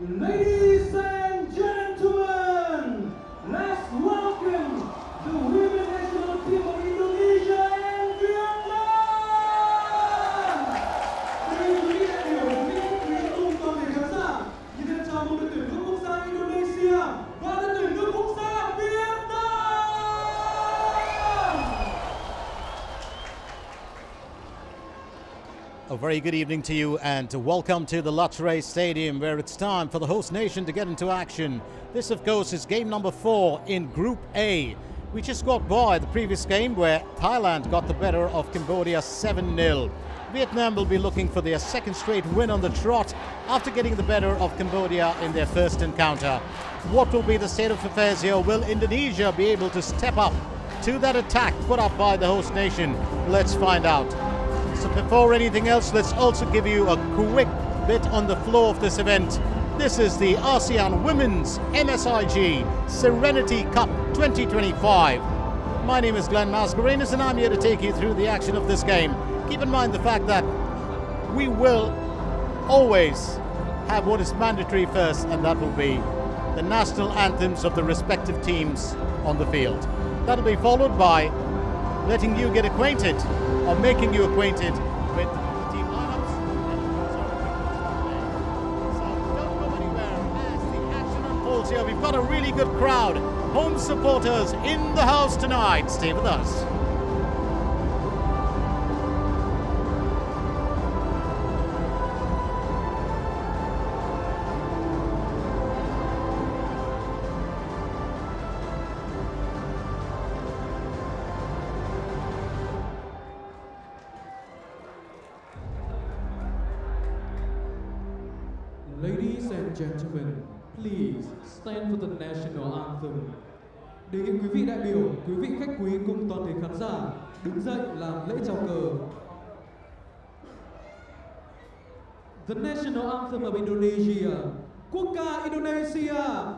Ladies and gentlemen, let's welcome the women national team of Indonesia and Vietnam. Thưa quý vị đại biểu, quý vị cùng toàn thể khán giả, nhiệt liệt chào mừng đội tuyển nữ quốc gia Indonesia và đội tuyển nữ quốc gia Việt Nam. A very good evening to you and welcome to the Luxray Stadium, where it's time for the host nation to get into action. This of course is game number 4 in Group A. We just got by the previous game where Thailand got the better of Cambodia 7-0. Vietnam will be looking for their second straight win on the trot after getting the better of Cambodia in their first encounter. What will be the state of affairs here? Will Indonesia be able to step up to that attack put up by the host nation? Let's find out. So before anything else, let's also give you a quick bit on the flow of this event. This is the ASEAN Women's MSIG Serenity Cup 2025. My name is Glenn Mascarenas and I'm here to take you through the action of this game. Keep in mind the fact that we will always have what is mandatory first, and that will be the national anthems of the respective teams on the field. That'll be followed by letting you get acquainted, or making you acquainted with the team lineups. So don't go anywhere as the action unfolds here. We've got a really good crowd. Home supporters in the house tonight. Stay with us. Ladies and gentlemen, please stand for the national anthem. Đề nghị quý vị đại biểu, quý vị khách quý cùng toàn thể khán giả đứng dậy làm lễ chào cờ. The national anthem of Indonesia. Quốc ca Indonesia.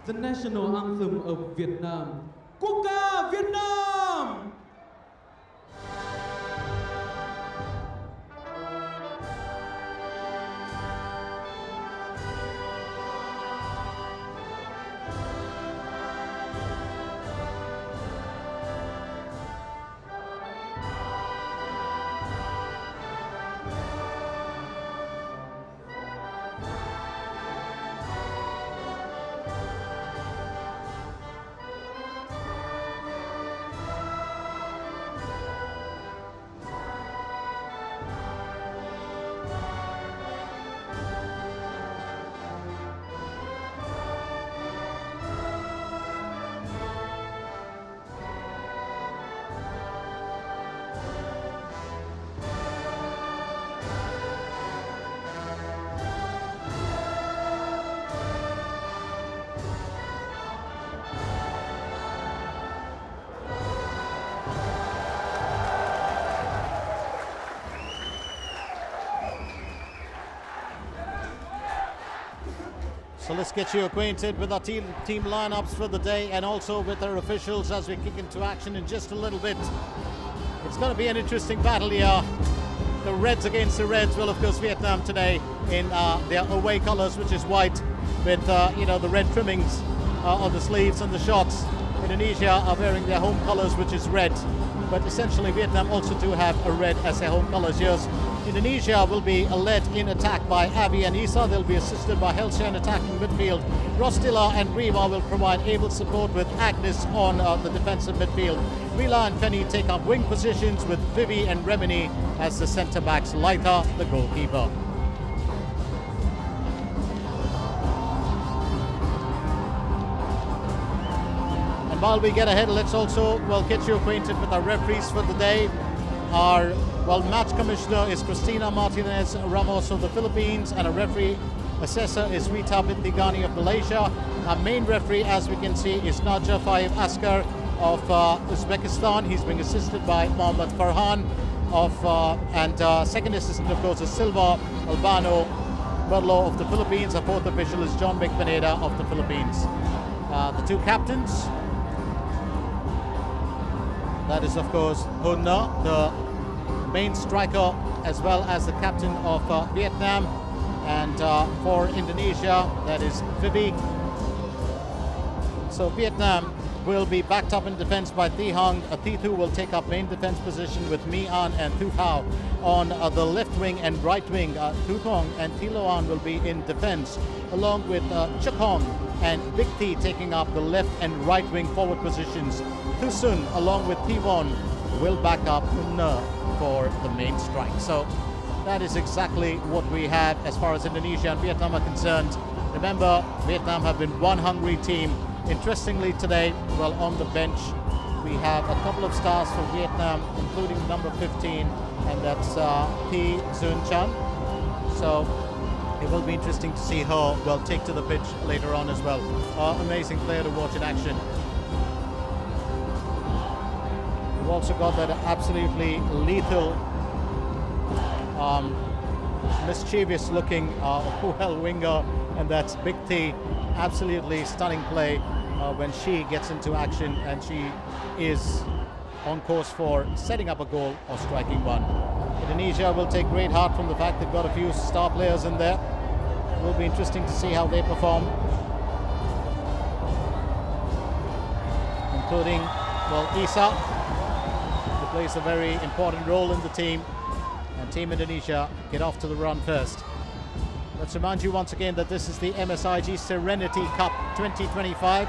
The national anthem of Vietnam. Quốc ca Việt Nam. So let's get you acquainted with our team lineups for the day and also with our officials as we kick into action in just a little bit. It's going to be an interesting battle here. The Reds against the Reds. Well, of course, Vietnam today in their away colours, which is white, with the red trimmings on the sleeves and the shorts. Indonesia are wearing their home colours, which is red. But essentially, Vietnam also do have a red as their home colours. Yes, Indonesia will be led in attack by Avi and Isa. They'll be assisted by Helsha in attacking midfield. Rostila and Rima will provide able support with Agnes on the defensive midfield. Rila and Penny take up wing positions with Vivi and Remini as the centre backs. Laitha, the goalkeeper. While we get ahead, let's also get you acquainted with our referees for the day. Our match commissioner is Cristina Martinez Ramos of the Philippines, and our referee assessor is Rita Bintigani of Malaysia. Our main referee, as we can see, is Naja Faib Askar of Uzbekistan. He's being assisted by Mohammad Farhan and second assistant, of course, is Silva Albano Merlo of the Philippines. Our fourth official is John Pineda of the Philippines. The two captains. That is, of course, Hunna, the main striker, as well as the captain of Vietnam. And for Indonesia, that is Vivi. So Vietnam will be backed up in defense by Thi Hang. Thi will take up main defense position with Mi An and Thu Thao on the left wing and right wing. Thu Thong and Thi Loan will be in defense, along with Chuk Hong and Big T taking up the left and right wing forward positions. Thu Sun, along with Thi Von, will back up Hunna for the main strike. So that is exactly what we have as far as Indonesia and Vietnam are concerned. Remember, Vietnam have been one hungry team. Interestingly today, on the bench, we have a couple of stars for Vietnam, including number 15, and that's Thi Sun Chan. So it will be interesting to see her take to the pitch later on as well. Amazing player to watch in action. We've also got that absolutely lethal, mischievous looking winger, and that's Big T. Absolutely stunning play when she gets into action, and she is on course for setting up a goal or striking one. Indonesia will take great heart from the fact they've got a few star players in there. It will be interesting to see how they perform, including Isa, who plays a very important role in the team, and Team Indonesia get off to the run first. Let's remind you once again that this is the MSIG Serenity Cup 2025,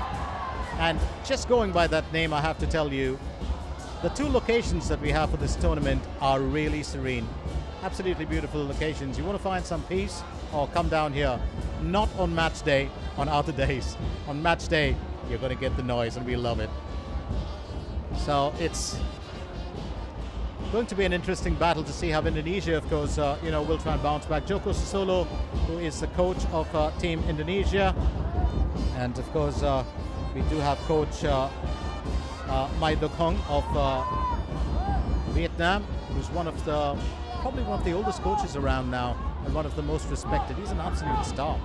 and just going by that name, I have to tell you, the two locations that we have for this tournament are really serene. Absolutely beautiful locations. You want to find some peace? Or come down here. Not on match day, on other days. On match day, you're going to get the noise, and we love it. So it's going to be an interesting battle to see how Indonesia, of course, will try and bounce back. Joko Sisolo, who is the coach of Team Indonesia, and of course we do have coach Mai Dok Hong of Vietnam, who's probably one of the oldest coaches around now, and one of the most respected. He's an absolute star.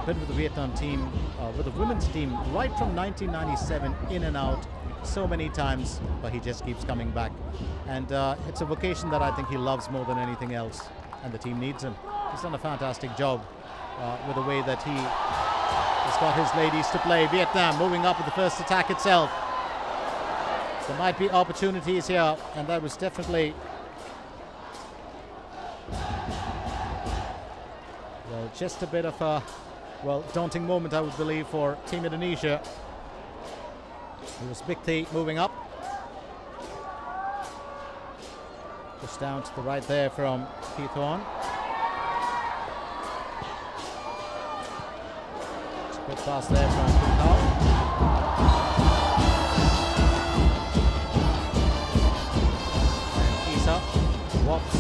Been with the Vietnam team, with the women's team, right from 1997, in and out so many times, but he just keeps coming back. And it's a vocation that I think he loves more than anything else, and the team needs him. He's done a fantastic job with the way that he has got his ladies to play. Vietnam moving up with the first attack itself. There might be opportunities here, and that was definitely just a bit of a daunting moment, I would believe, for Team Indonesia. It was Big T moving up. Just down to the right there from Thi Thuan. It's a good pass there from Thu Thao. And Isa wops.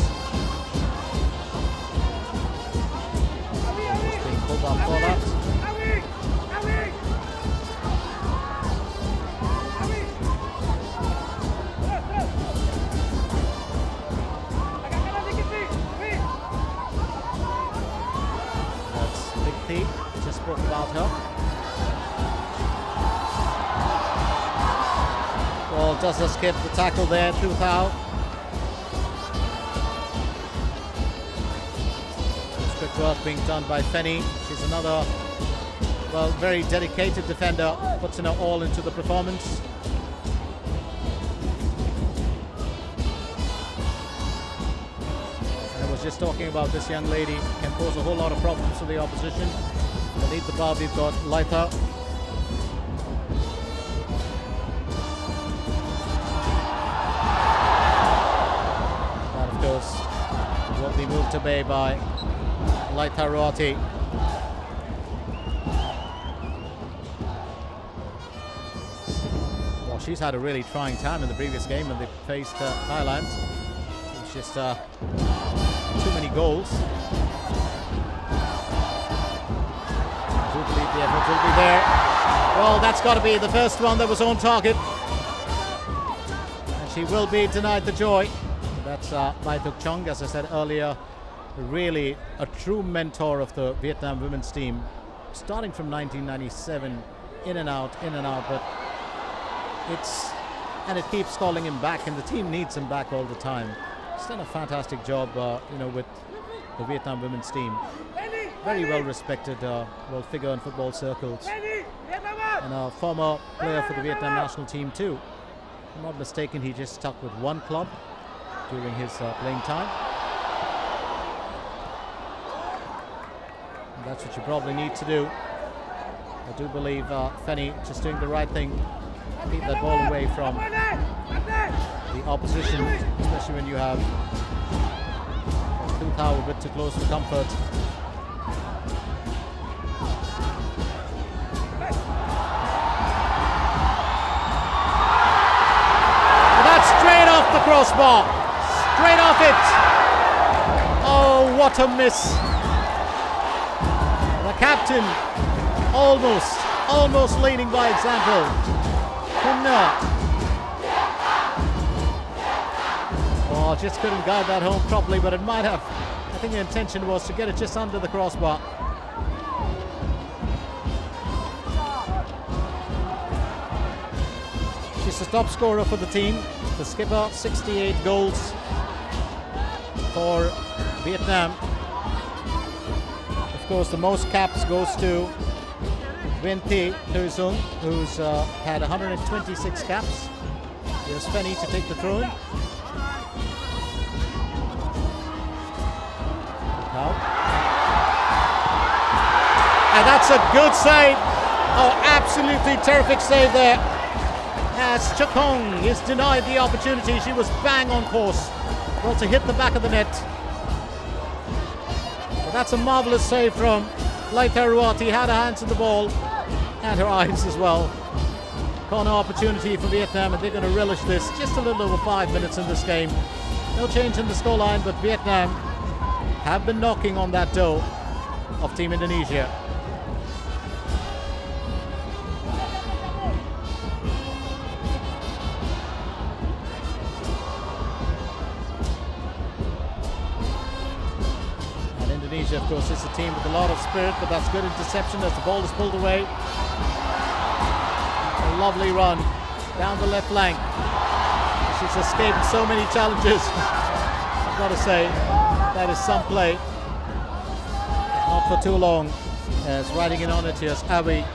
Just being pulled up for that. Just spoke about without her. Well, just escape the tackle there, Thu Thao. Good work being done by Fenny. She's another, well, very dedicated defender, puts in her all into the performance. And I was just talking about this young lady, can pose a whole lot of problems to the opposition. Beneath the bar we've got Laitha. That of course will be moved away by Laitha Ruati. Well, she's had a really trying time in the previous game when they faced Thailand. It's just too many goals. I do believe the effort will be there. Well, that's got to be the first one that was on target. And she will be denied the joy. That's Mai Thuk Chong, as I said earlier. Really a true mentor of the Vietnam women's team, starting from 1997, in and out, but it keeps calling him back, and the team needs him back all the time. He's done a fantastic job, with the Vietnam women's team. Very well respected, figure in football circles, and a former player for the Vietnam national team too. If I'm not mistaken, he just stuck with one club during his playing time. That's what you probably need to do. I do believe Fenny just doing the right thing. Keep that ball away from the opposition, especially when you have Thu Thao a bit too close for comfort. And that's straight off the crossbar. Straight off it. Oh, what a miss. Captain almost leading by example. Could not. Oh, just couldn't guide that home properly, but it might have. I think the intention was to get it just under the crossbar. She's the top scorer for the team. The skipper, 68 goals for Vietnam. Of course, the most caps goes to Vinh Thi Thuy Sung, who's had 126 caps. Here's Fenny to take the throw-in. And that's a good save. Oh, absolutely terrific save there. As Chakong is denied the opportunity. She was bang on course. Well, to hit the back of the net. That's a marvellous save from Laitha Ruati. Had her hands on the ball and her eyes as well. Corner opportunity for Vietnam, and they're going to relish this. Just a little over 5 minutes in this game. No change in the scoreline, but Vietnam have been knocking on that door of Team Indonesia. Indonesia, of course, is a team with a lot of spirit, but that's good interception as the ball is pulled away. A lovely run down the left flank. She's escaped so many challenges. I've got to say, that is some play. Not for too long. As riding in on it, here's Avi.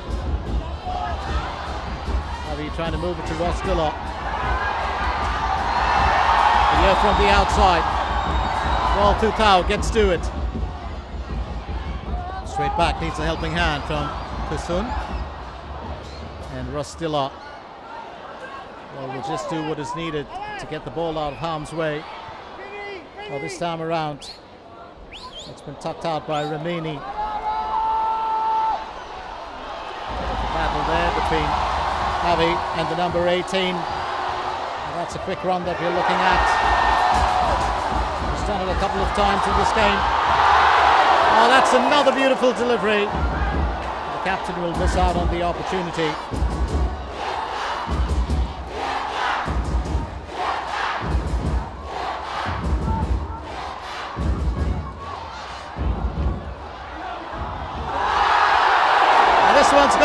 Avi trying to move it to Rostilla. Here from the outside. Well, Thu Thao gets to it. Straight back, needs a helping hand from Kusun. And Rostilla, well, will just do what is needed to get the ball out of harm's way. Well, this time around, it's been tucked out by Ramini. The battle there between Avi and the number 18. And that's a quick run that we're looking at. He's done it a couple of times in this game. Oh, that's another beautiful delivery. The captain will miss out on the opportunity.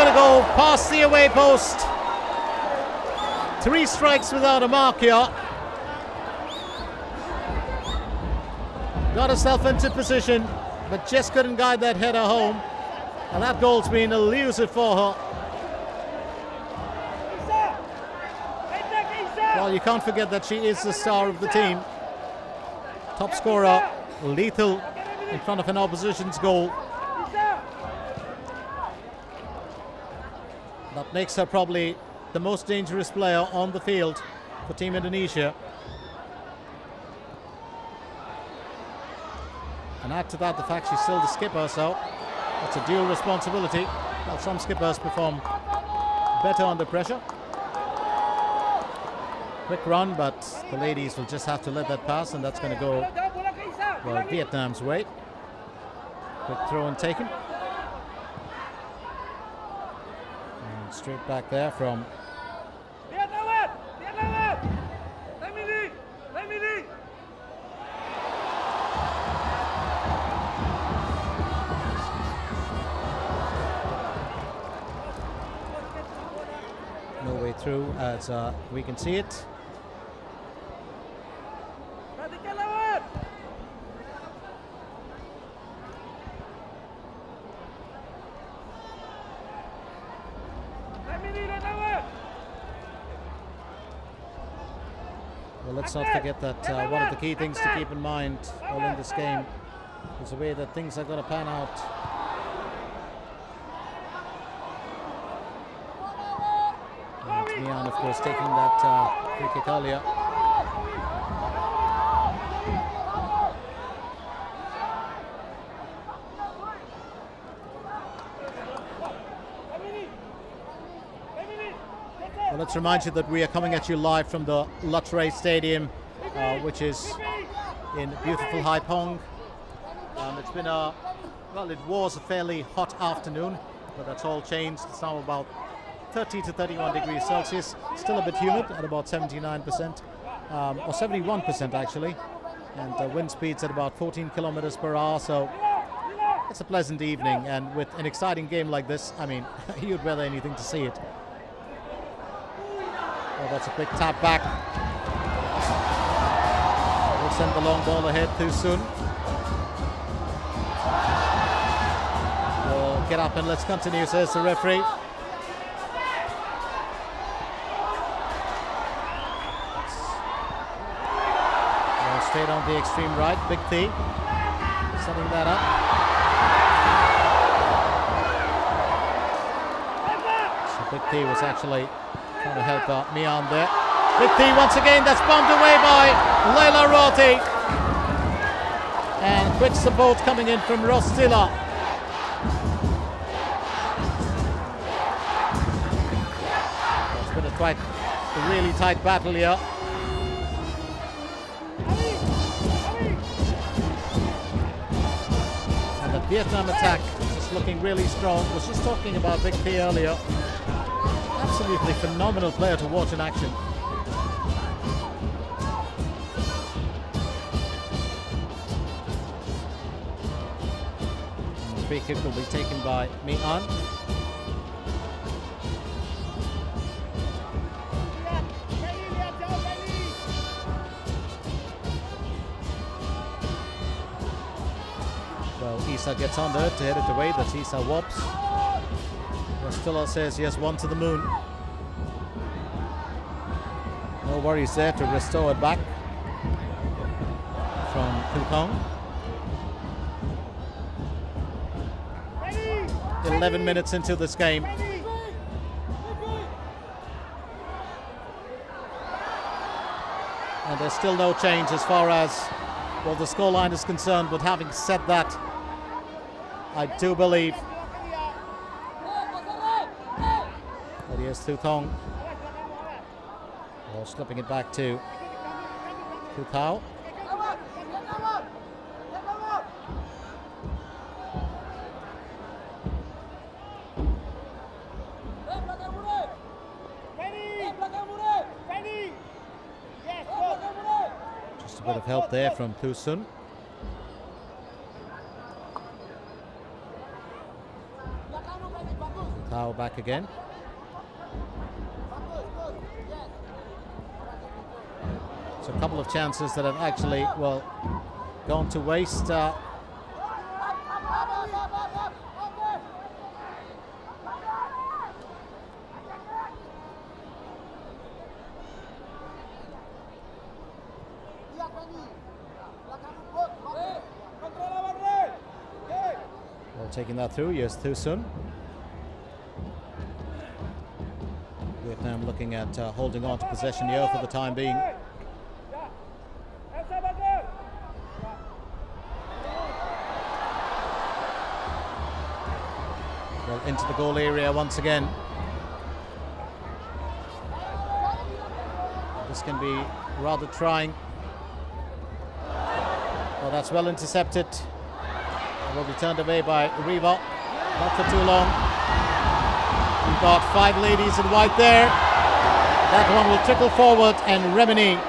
going to go past the away post. 3 strikes without a mark here. Got herself into position, but just couldn't guide that header home. And that goal's been elusive for her. Well, you can't forget that she is the star of the team. Top scorer, lethal in front of an opposition's goal. That makes her probably the most dangerous player on the field for Team Indonesia. And add to that the fact she's still the skipper, so that's a dual responsibility. Well, some skippers perform better under pressure. Quick run, but the ladies will just have to let that pass, and that's going to go, well, Vietnam's way. Quick throw and taken. And straight back there from no way through as we can see it. Well, let's not forget that one of the key things to keep in mind all in this game is the way that things are going to pan out. And Mian, of course, taking that free kick earlier. Well, let's remind you that we are coming at you live from the Lottery Stadium, which is in beautiful Hai Phong. It's been it was a fairly hot afternoon, but that's all changed. It's now about 30 to 31 degrees Celsius. Still a bit humid at about 79%, or 71% actually, and wind speeds at about 14 kilometers per hour. So it's a pleasant evening, and with an exciting game like this, I mean, you'd rather anything to see it. Oh, that's a quick tap back. We'll send the long ball ahead too soon. We'll get up and let's continue, says the referee. Well, straight on the extreme right, Big T setting that up. So Big T was actually trying to help Mian there. Big T once again, that's bombed away by Leila Roti. And quick support coming in from Rostila. It's been a really tight battle here. And the Vietnam attack is looking really strong. I was just talking about Big T earlier. Absolutely phenomenal player to watch in action. And the free kick will be taken by Mian. Well, Isa gets under it to head it away. That's Isa Wobbs. Stiller says yes, one to the moon. No worries there to restore it back from Kukong. 11 minutes into this game. And there's still no change as far as, well, the scoreline is concerned. But having said that, I do believe that here's Thu Thong. Well, slipping it back to Thu Thao. Just a bit of help there from Thu Sun. Thao back again. So a couple of chances that have actually, well, gone to waste. Well, taking that through, yes, Thu Sun. Vietnam looking at holding on to possession here for the time being. Well, into the goal area once again. This can be rather trying. Well, that's well intercepted. It will be turned away by Riva. Not for too long. We've got 5 ladies in white there. That one will trickle forward, and Remini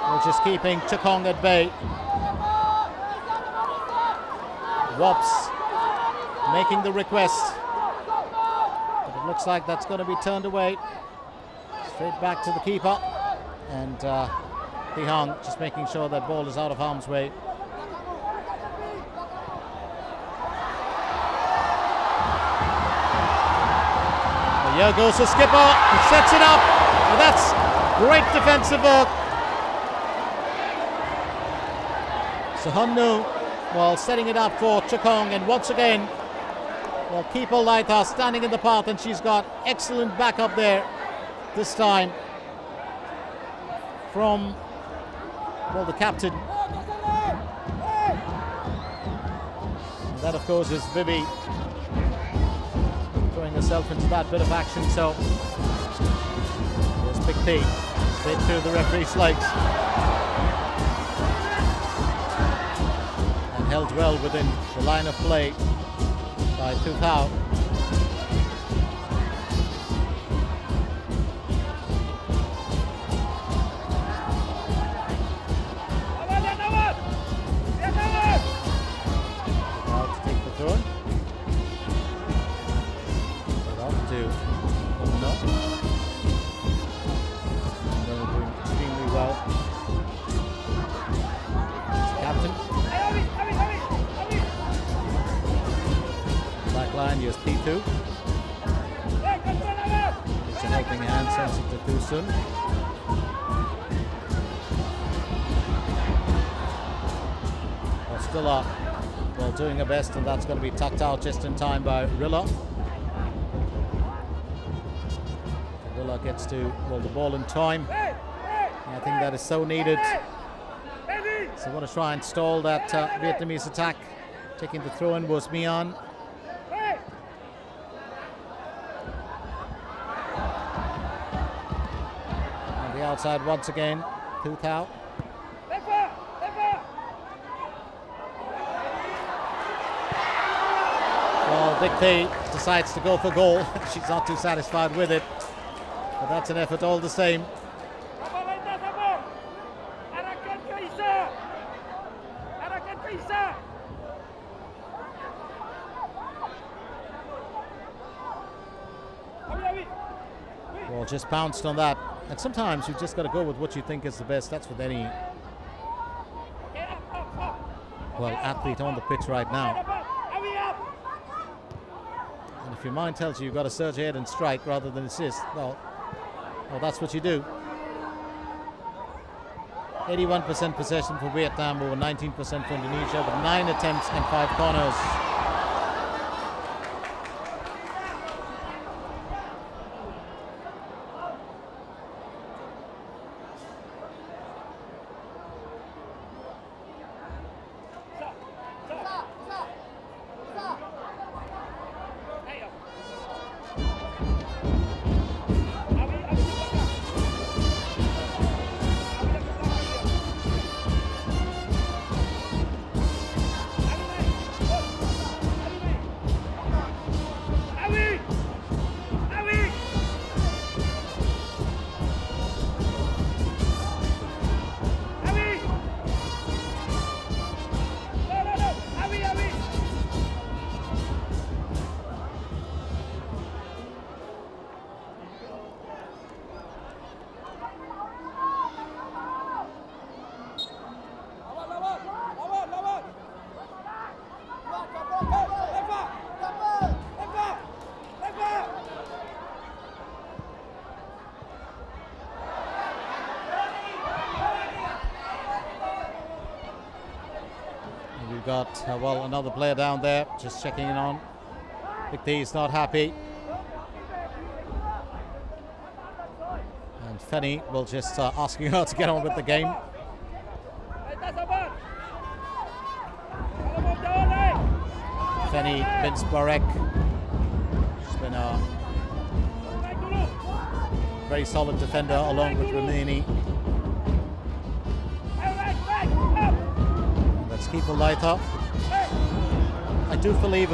will just keeping Chukong at bay. Wops making the request, but it looks like that's going to be turned away. Straight back to the keeper, and Pihan just making sure that ball is out of harm's way. Here goes the skipper, he sets it up, and that's great defensive work. So Hannu, well, setting it up for Chukong, and once again, well, keeper Laitha standing in the path, and she's got excellent backup there this time from, well, the captain. And that, of course, is Vivi throwing herself into that bit of action. So there's Big P straight through the referee's legs, and held well within the line of play by Thu Thao. Here's P2. It's a helping hand, sends it to Thu Sun. Well, still up. Well, doing her best, and that's going to be tucked out just in time by Rilla. Rilla gets to, well, the ball in time. And I think that is so needed. So I want to try and stall that Vietnamese attack. Taking the throw in was Mian. Outside once again, Thu Thao. Well, Big P decides to go for goal. She's not too satisfied with it, but that's an effort all the same. Well, just pounced on that. And sometimes you've just got to go with what you think is the best. That's with any, well, athlete on the pitch right now. And if your mind tells you you've got to surge ahead and strike rather than assist, well, that's what you do. 81% possession for Vietnam, over 19% for Indonesia, with 9 attempts and 5 corners. we've got, well, another player down there just checking in on. Big T is not happy. And Fenny will just asking her to get on with the game. Fenny Vince Barek. She's been a very solid defender along with Ramini. Let's keep a light up. I do believe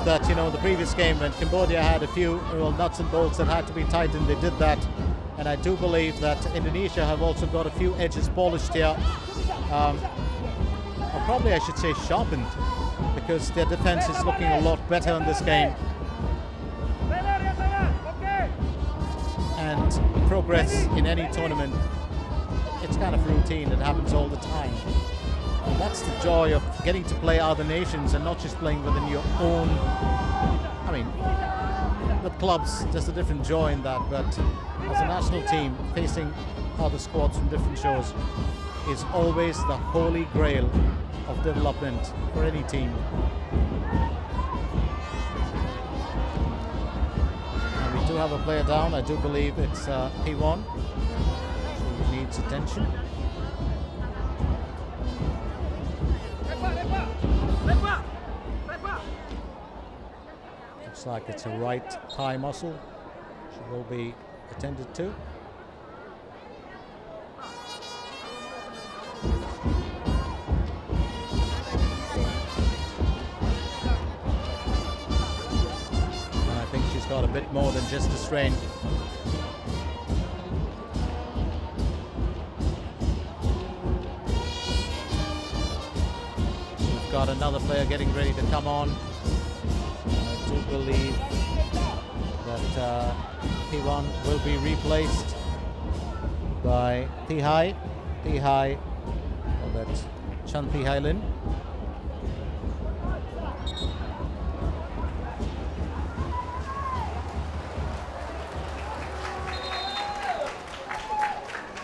that, you know, the previous game when Cambodia had a few nuts and bolts that had to be tightened, they did that. And I do believe that Indonesia have also got a few edges polished here. Or probably I should say sharpened, because their defense is looking a lot better in this game. And progress in any tournament, it's kind of routine. It happens all the time. And that's the joy of getting to play other nations and not just playing within your own. I mean, with clubs, there's a different joy in that, but as a national team, facing other squads from different shores is always the holy grail of development for any team. And we do have a player down. I do believe it's P1. He needs attention. Looks like it's a right thigh muscle. She will be attended to. And I think she's got a bit more than just a strain. We've got another player getting ready to come on. I do believe that P1 will be replaced by Thihai. Thihai, well, that's Chan Thihai Lin.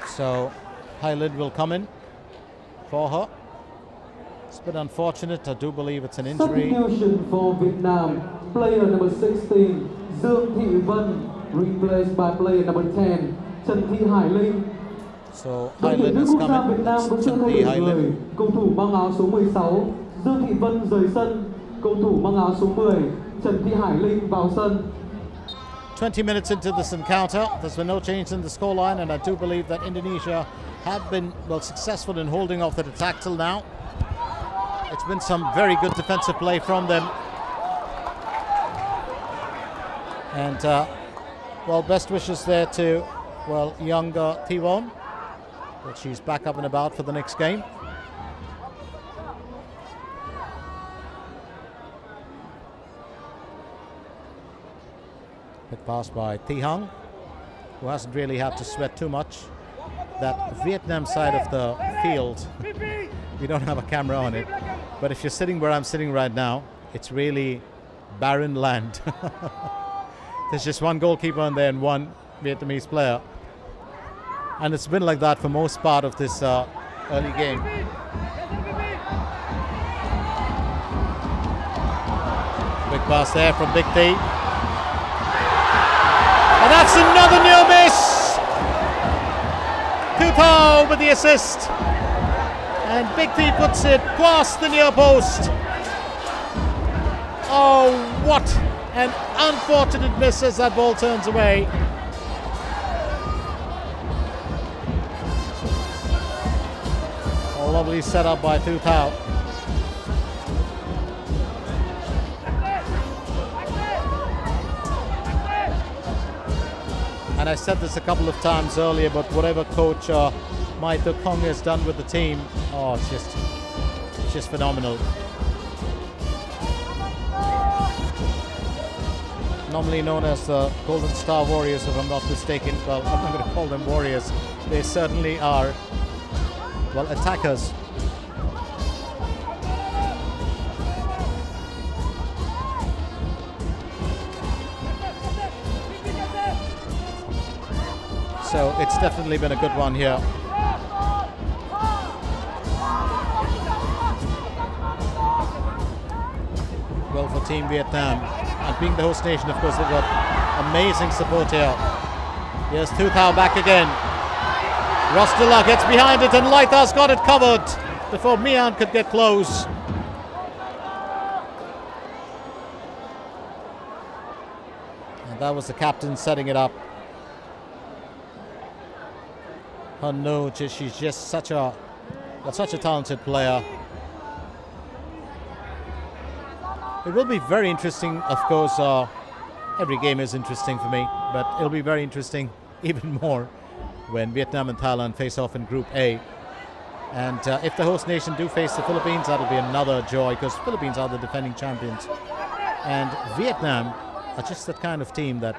So Hai Lin will come in for her. It's a bit unfortunate. I do believe it's an injury. Substitution for Vietnam, player number 16, Dương Thị Vân, replaced by player number 10, Trần Thị Hải Linh. So Hai Lin is coming. It's Trần Thị Hải Linh. Cầu thủ mang áo số 16, Dương Thị Vân rời sân. Cầu thủ mang áo số 10, Trần Thị Hải Linh vào sân. 20 minutes into this encounter, there's been no change in the scoreline, and I do believe that Indonesia have been, well, successful in holding off that attack till now. It's been some very good defensive play from them. And, well, best wishes there to, well, younger Thiwon. But she's back up and about for the next game. Good pass by Thi Hang, who hasn't really had to sweat too much. That Vietnam side of the field, we don't have a camera on it, but if you're sitting where I'm sitting right now, it's really barren land. There's just one goalkeeper in there and one Vietnamese player. And it's been like that for most part of this early game. Quick pass there from Big T. And that's another near miss. Kupao with the assist. And Big T puts it past the near post. Oh, what an unfortunate miss as that ball turns away. A lovely setup by Thu Thao. And I said this a couple of times earlier, but whatever coach Mai Tuk Hong has done with the team, oh, it's just phenomenal. Normally known as the Golden Star Warriors, if I'm not mistaken. Well, I'm not going to call them warriors. They certainly are, well, attackers. So it's definitely been a good one here. well for Team Vietnam. And being the host nation, of course, they've got amazing support here. Here's Thu Thao back again. Rostila gets behind it and Laithar's got it covered before Mian could get close. And that was the captain setting it up. Hanno, she's just such a talented player. It will be very interesting, of course. Every game is interesting for me, but it'll be very interesting even more when Vietnam and Thailand face off in Group A. And if the host nation do face the Philippines, that'll be another joy, because Philippines are the defending champions. And Vietnam are just that kind of team that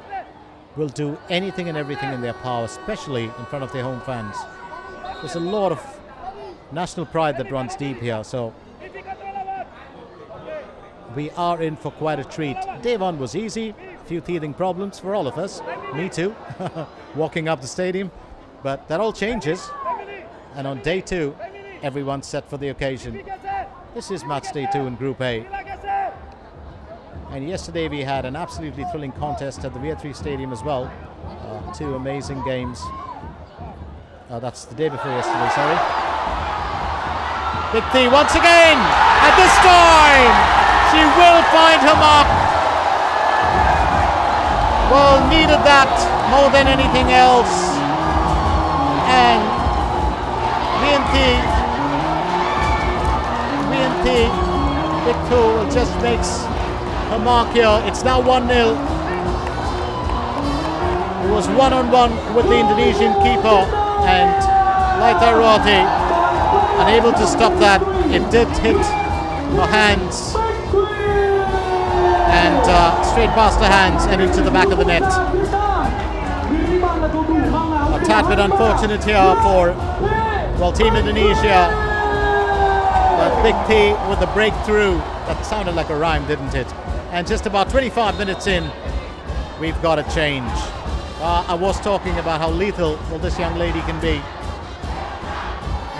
will do anything and everything in their power, especially in front of their home fans. There's a lot of national pride that runs deep here, so we are in for quite a treat. Day one was easy, a few teething problems for all of us, me too, walking up the stadium, but that all changes. And on day two, everyone's set for the occasion. This is match day 2 in Group A. And yesterday we had an absolutely thrilling contest at the Vietnamese Stadium as well. 2 amazing games. That's the day before yesterday, sorry. Big T once again, and this time she will find her mark. Well, needed that more than anything else. And Big Two just makes her mark here. It's now 1-0. It was one-on-one with the Indonesian keeper, and Laithar Ruati unable to stop that. It did hit her hands, and straight past her hands and into the back of the net. A tad bit unfortunate here for, well, Team Indonesia. But Big T with the breakthrough. That sounded like a rhyme, didn't it? And just about 25 minutes in, we've got a change. I was talking about how lethal this young lady can be.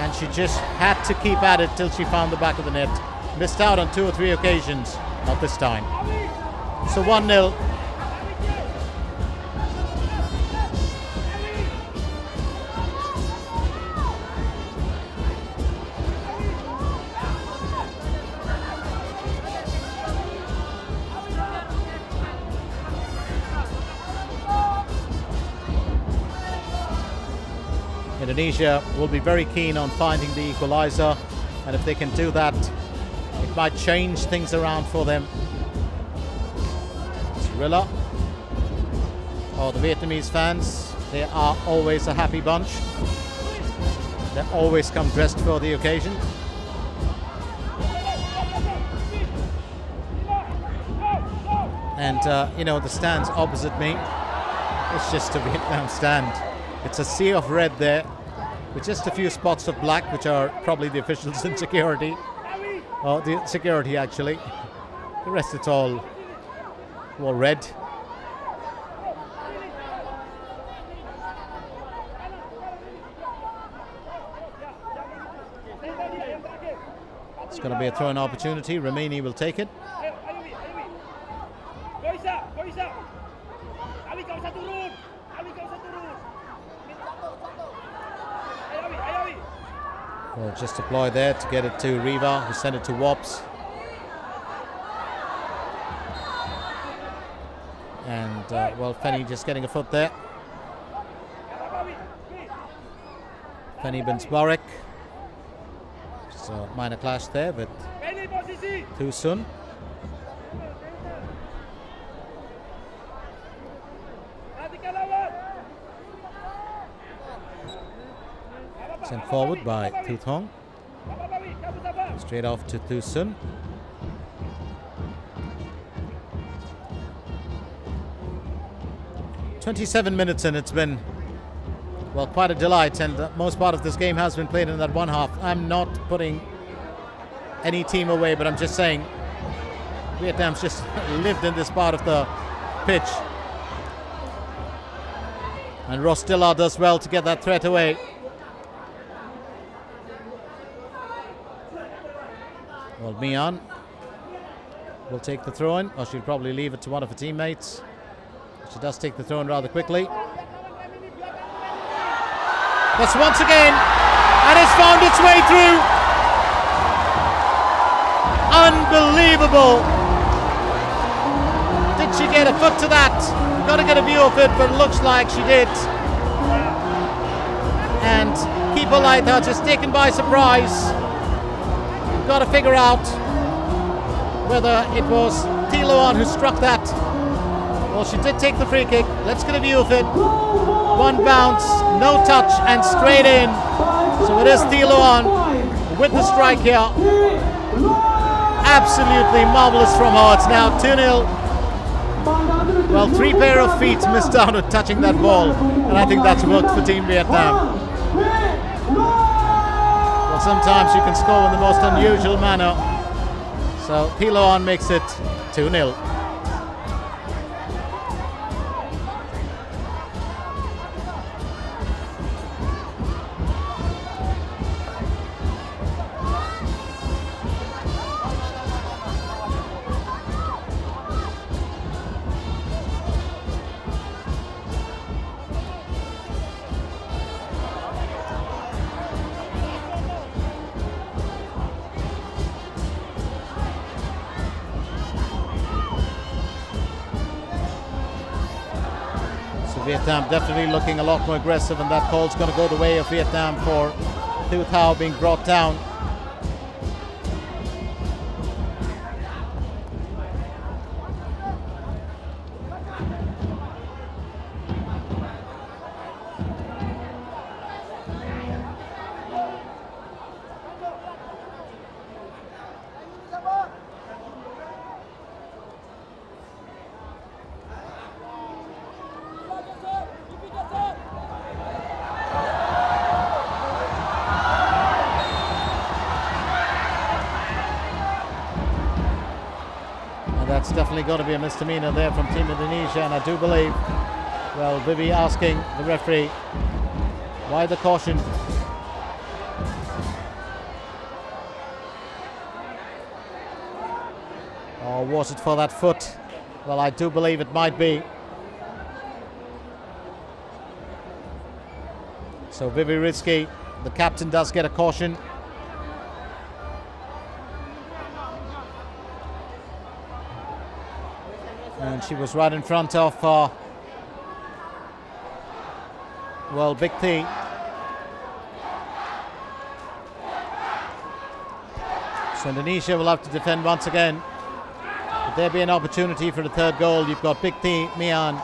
And she just had to keep at it till she found the back of the net. Missed out on 2 or 3 occasions, not this time. So 1-0. Indonesia will be very keen on finding the equalizer, and if they can do that, it might change things around for them. Srilla, the Vietnamese fans, they are always a happy bunch. They always come dressed for the occasion. And the stands opposite me, it's just a Vietnam stand. It's a sea of red there, with just a few spots of black, which are probably the officials in security. The security, actually. The rest, it's all red. It's going to be a throw-in opportunity. Ramini will take it. Well, just deploy there to get it to Riva, who sent it to Wops. And, Feni just getting a foot there. Feni bin Sbarek. So, minor clash there with Thu Sun. Sent forward by Thu Thong. Straight off to Thu Sun. "27 minutes in, it's been, quite a delight, and the most part of this game has been played in that one half. I'm not putting any team away, but I'm just saying Vietnam's just lived in this part of the pitch. And Rostila does well to get that threat away. Well, Mian will take the throw-in, or she'll probably leave it to one of her teammates. She does take the throw-in rather quickly. That's once again, and it's found its way through. Unbelievable. Did she get a foot to that? We've got to get a view of it, but it looks like she did. And keeper Laitha just taken by surprise. We've got to figure out whether it was Thiloan who struck that. Well, she did take the free kick. Let's get a view of it. One bounce, no touch, and straight in. So it is Thiloan with the strike here. Absolutely marvelous from her. It's now 2-0. Well, 3 pair of feet missed out on touching that ball, and I think that's worked for Team Vietnam. Well, sometimes you can score in the most unusual manner. So Thiloan makes it 2-0. Vietnam definitely looking a lot more aggressive, and that call's going to go the way of Vietnam for Thu Thao being brought down. That's definitely going to be a misdemeanor there from Team Indonesia, and I do believe, well, Vivi asking the referee, why the caution? Or was it for that foot? Well, I do believe it might be. So Vivi Rizki, the captain, does get a caution. And she was right in front of, well, Big T. So Indonesia will have to defend once again. If there be an opportunity for the third goal, you've got Big T, Mian,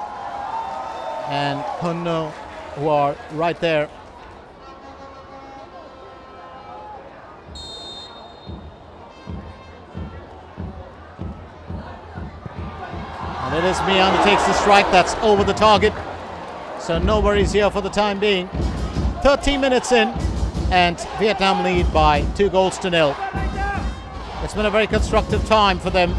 and Hunno, who are right there. And it is Mian who takes the strike. That's over the target. So no worries here for the time being. 13 minutes in, and Vietnam lead by 2-0. It's been a very constructive time for them.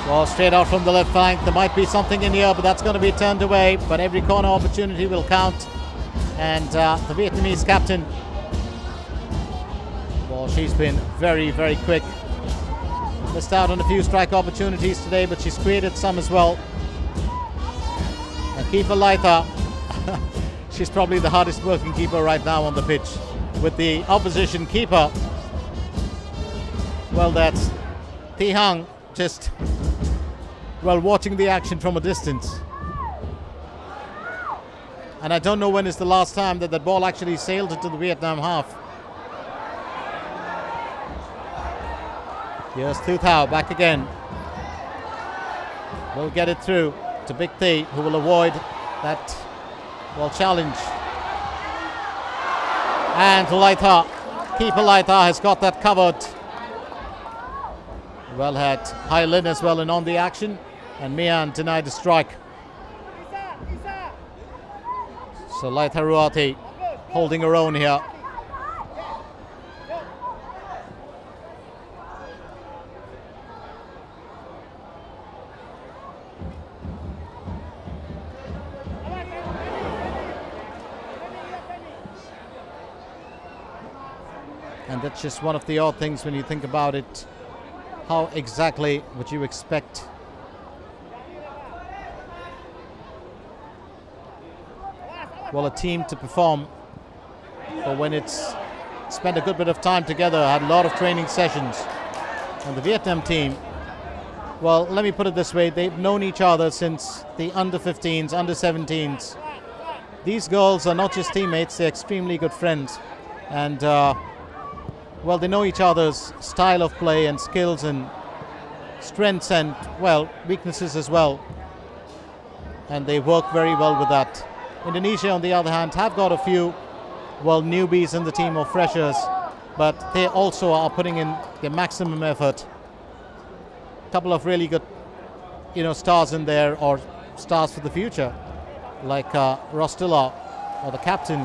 Ball straight out from the left flank. There might be something in here, but that's going to be turned away. But every corner opportunity will count. And the Vietnamese captain, well, she's been very, very quick. Missed out on a few strike opportunities today, but she's created some as well. And keeper Laitha, she's probably the hardest working keeper right now on the pitch. With the opposition keeper, well, that's Thi Hang, just, well, watching the action from a distance. And I don't know when is the last time that ball actually sailed into the Vietnam half. Here's Thu Thao back again. will get it through to Big T, who will avoid that challenge. And Laitha, keeper Laitha has got that covered. Well had Hai Lin as well and on the action, and Mian denied the strike. So Laitha Ruati holding her own here. And that's just one of the odd things when you think about it. How exactly would you expect a team to perform? But when it's spent a good bit of time together, had a lot of training sessions. And the Vietnam team, well, let me put it this way, they've known each other since the under-15s, under-17s. These girls are not just teammates, they're extremely good friends. And well, they know each other's style of play and skills and strengths and, well, weaknesses as well. And they work very well with that. Indonesia, on the other hand, have got a few, well, newbies in the team or freshers, but they also are putting in their maximum effort. A couple of really good, stars in there, or stars for the future, like Rostila or the captain,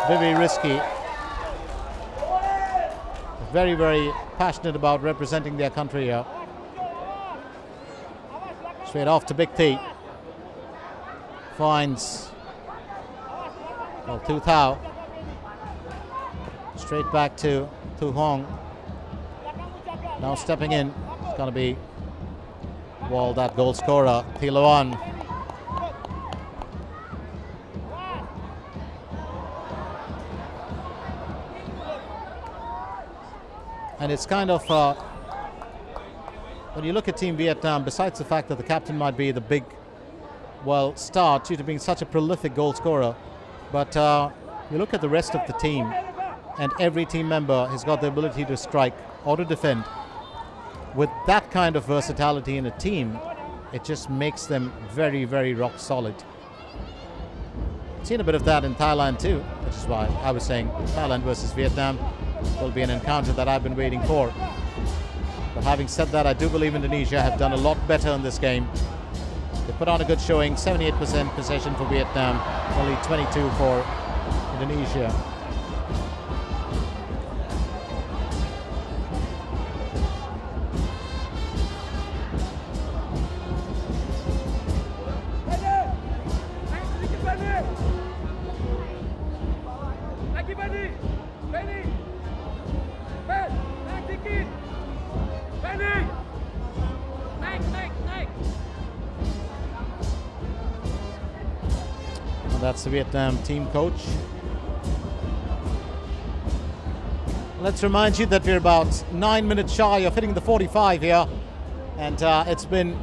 Vivi Risky. Very, very passionate about representing their country here. Straight off to Big T. Finds, well, Tu Thao. Straight back to Tu Hong. Now stepping in. It's going to be, well, that goal scorer, Thilawan. And it's kind of, when you look at Team Vietnam, besides the fact that the captain might be the big, well, star due to being such a prolific goal scorer, but you look at the rest of the team, and every team member has got the ability to strike or to defend. With that kind of versatility in a team, it just makes them very, very rock solid. Seen a bit of that in Thailand too, which is why I was saying Thailand versus Vietnam will be an encounter that I've been waiting for. But having said that, I do believe Indonesia have done a lot better in this game. They put on a good showing, 78% possession for Vietnam, only 22 for Indonesia. That's the Vietnam team coach. Let's remind you that we're about 9 minutes shy of hitting the 45 here, and it's been,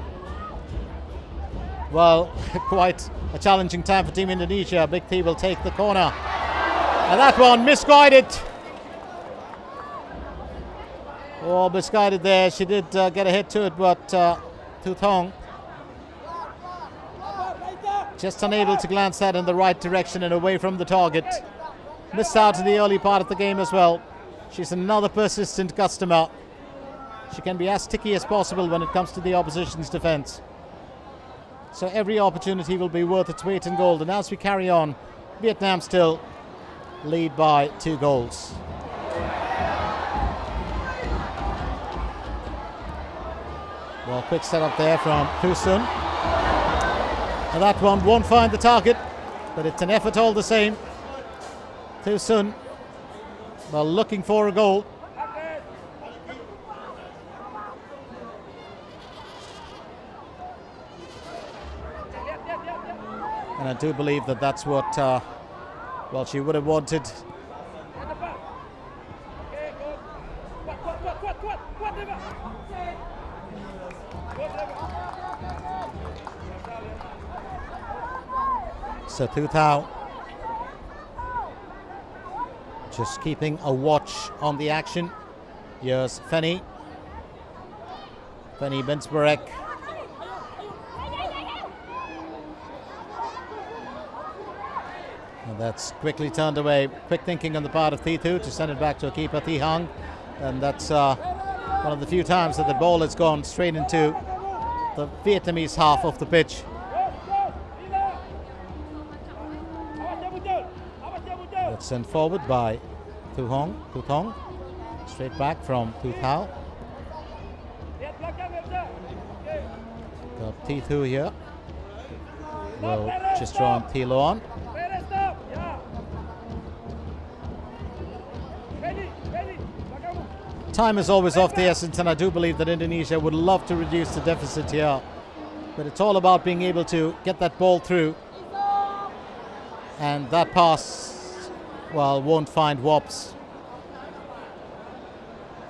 well, quite a challenging time for Team Indonesia. Big T will take the corner, and that one misguided. Oh, misguided there. She did get a hit to it, but Tu Thong just unable to glance that in the right direction and away from the target. Missed out in the early part of the game as well. She's another persistent customer. She can be as sticky as possible when it comes to the opposition's defense. So every opportunity will be worth its weight in gold. And as we carry on, Vietnam still lead by 2 goals. Well, quick setup there from Thu Sun. And that one won't find the target, but it's an effort all the same. Thu Sun, well, looking for a goal. And I do believe that that's what, well, she would have wanted. So Thu Thao just keeping a watch on the action. Here's Fanny Bensberek. And that's quickly turned away. Quick thinking on the part of Thi Thu to send it back to a keeper, Thi Hang. And that's one of the few times that the ball has gone straight into the Vietnamese half of the pitch. That's sent forward by Thu Thong. Straight back from Thu Thao. Got Thi Thu here. Will just draw on Thi Loan. Time is always of the essence, and I do believe that Indonesia would love to reduce the deficit here. But it's all about being able to get that ball through. And that pass, well, won't find Wops.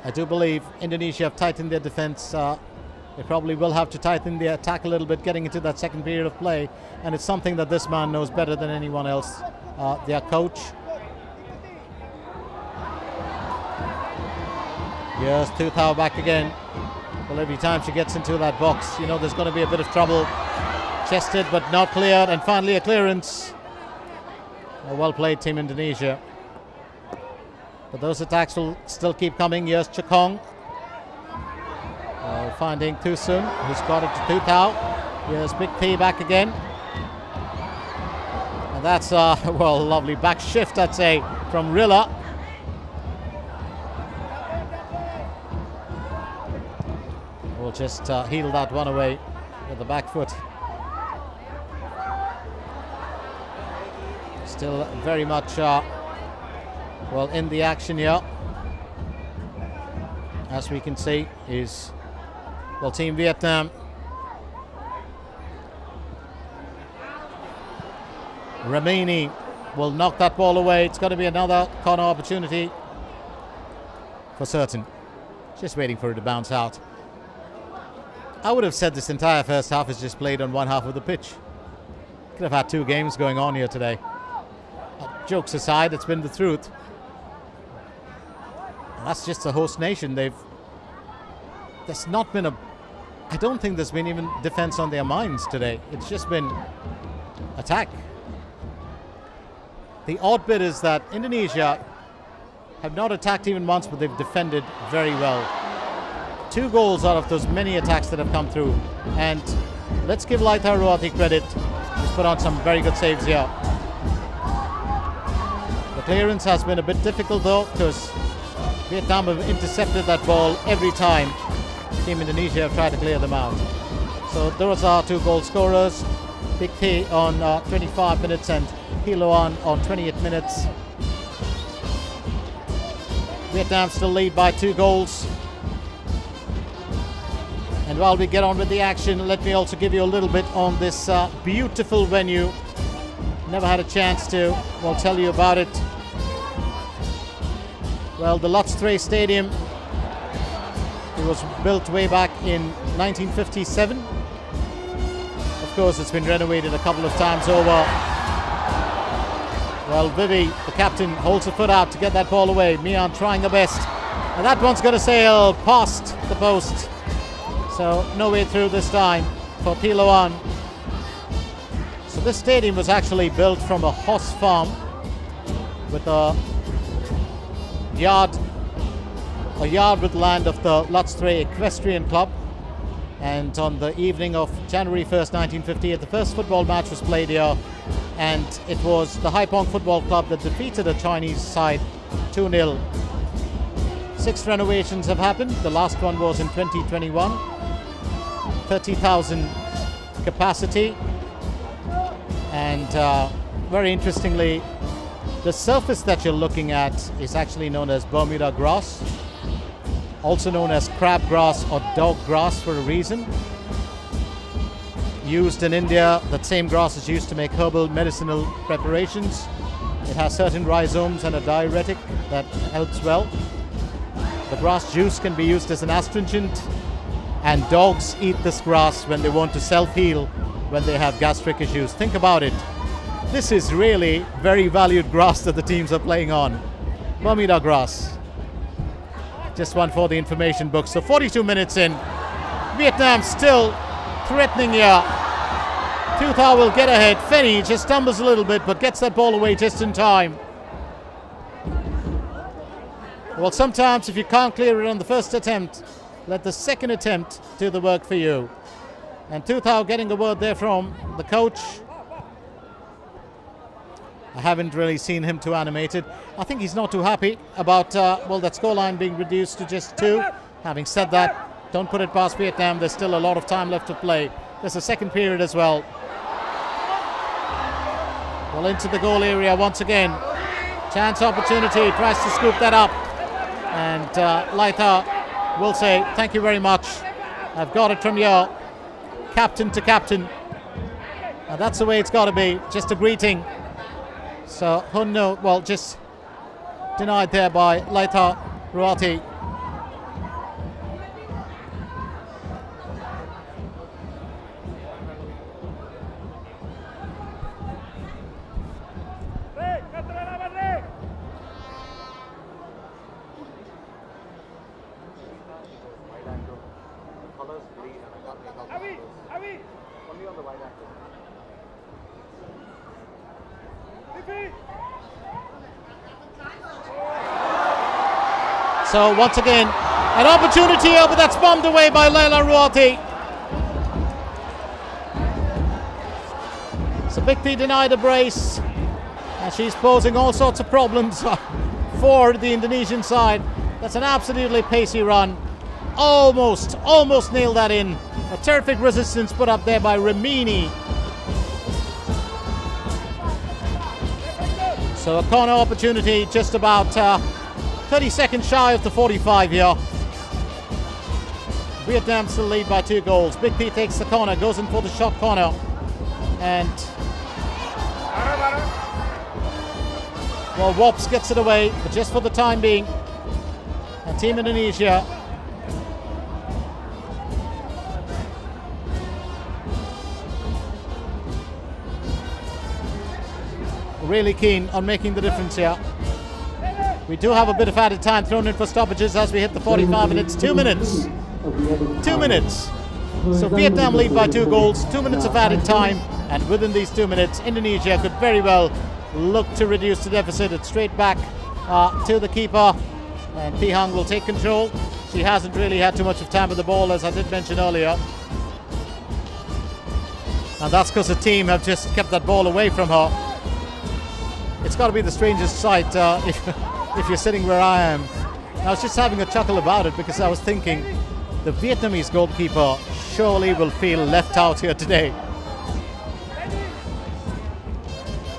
I do believe Indonesia have tightened their defense. They probably will have to tighten their attack a little bit getting into that second period of play. And it's something that this man knows better than anyone else, their coach. Here's Thu Thao back again. Well, every time she gets into that box, you know there's going to be a bit of trouble. Chested but not cleared, and finally a clearance. Well played, Team Indonesia. But those attacks will still keep coming. Here's Chakong. Finding Thu Sun, who's got it to Thu Thao. Here's Big T back again. And that's a lovely back shift, I'd say, from Rilla. We'll just heel that one away with the back foot. Still very much in the action here. As we can see, is Team Vietnam. Ramini will knock that ball away. It's going to be another corner opportunity for certain. Just waiting for it to bounce out. I would have said this entire first half is just played on one half of the pitch. Could have had two games going on here today. Jokes aside, it's been the truth. And that's just the host nation. There's not been I don't think there's been even defense on their minds today. It's just been attack. The odd bit is that Indonesia have not attacked even once, but they've defended very well. 2 goals out of those many attacks that have come through. And let's give Lai Taruati credit. He's put on some very good saves here. The clearance has been a bit difficult though, because Vietnam have intercepted that ball every time Team Indonesia have tried to clear them out. So those are 2 goal scorers. Big T on 25 minutes and Hiloan on 28 minutes. Vietnam still lead by 2 goals. And while we get on with the action, let me also give you a little bit on this beautiful venue. Never had a chance to, tell you about it. Well, the Lots Tre Stadium, it was built way back in 1957. Of course, it's been renovated a couple of times over. Well, Vivi, the captain, holds her foot out to get that ball away. Mian trying the best. And that one's going to sail past the post. So no way through this time for Thiloan. So this stadium was actually built from a horse farm with a yard with land of the Lots Tre Equestrian Club. And on the evening of January 1st, 1958, the first football match was played here. And it was the Haipong Football Club that defeated a Chinese side 2-0. 6 renovations have happened. The last one was in 2021. 30,000 capacity. And very interestingly, the surface that you're looking at is actually known as Bermuda grass, also known as crab grass or dog grass for a reason. Used in India, that same grass is used to make herbal medicinal preparations. It has certain rhizomes and a diuretic that helps well. The grass juice can be used as an astringent, and dogs eat this grass when they want to self-heal when they have gastric issues. Think about it. This is really very valued grass that the teams are playing on. Bermuda grass. Just one for the information book. So 42 minutes in. Vietnam still threatening here. Thu Thao will get ahead. Fenny just stumbles a little bit but gets that ball away just in time. Well, sometimes if you can't clear it on the first attempt, let the second attempt do the work for you. And Thu Thao getting a word there from the coach. I haven't really seen him too animated. I think he's not too happy about, well, that scoreline being reduced to just 2. Having said that, don't put it past Vietnam. There's still a lot of time left to play. There's a second period as well. Well, into the goal area once again. Chance opportunity, tries to scoop that up. And Laitha will say, thank you very much. I've got it from you. Captain to captain. And that's the way it's got to be. Just a greeting. So Hunno, well, just denied there by Laitha Ruati. So once again, an opportunity here, but that's bombed away by Laila Ruati. So Bikti denied a brace, and she's posing all sorts of problems for the Indonesian side. That's an absolutely pacey run. Almost nailed that in. A terrific resistance put up there by Remini. So a corner opportunity just about 30 seconds shy of the 45 here. Vietnam still lead by 2 goals. Big T takes the corner, goes in for the shot corner. And well, Wops gets it away, but just for the time being. And Team Indonesia really keen on making the difference here. We do have a bit of added time thrown in for stoppages as we hit the 45 minutes. 2 minutes. 2 minutes. So Vietnam lead by 2 goals, 2 minutes of added time, and within these 2 minutes, Indonesia could very well look to reduce the deficit. It's straight back to the keeper, and Thi Hang will take control. She hasn't really had too much of time with the ball, as I did mention earlier. And that's because the team have just kept that ball away from her. It's got to be the strangest sight if you're sitting where I am. I was just having a chuckle about it because I was thinking the Vietnamese goalkeeper surely will feel left out here today.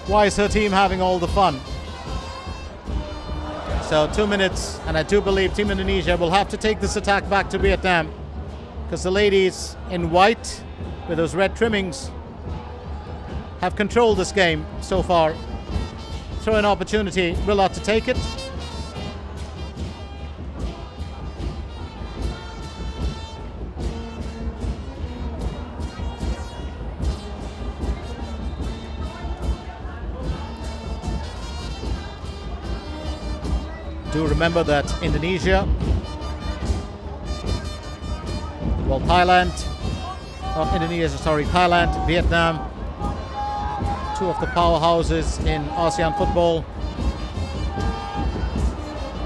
Why is her team having all the fun? So 2 minutes, and I do believe Team Indonesia will have to take this attack back to Vietnam, because the ladies in white with those red trimmings have controlled this game so far. Throw an opportunity, Rilla to take it. Do remember that Indonesia, well, Thailand, Thailand, Vietnam, 2 of the powerhouses in ASEAN football.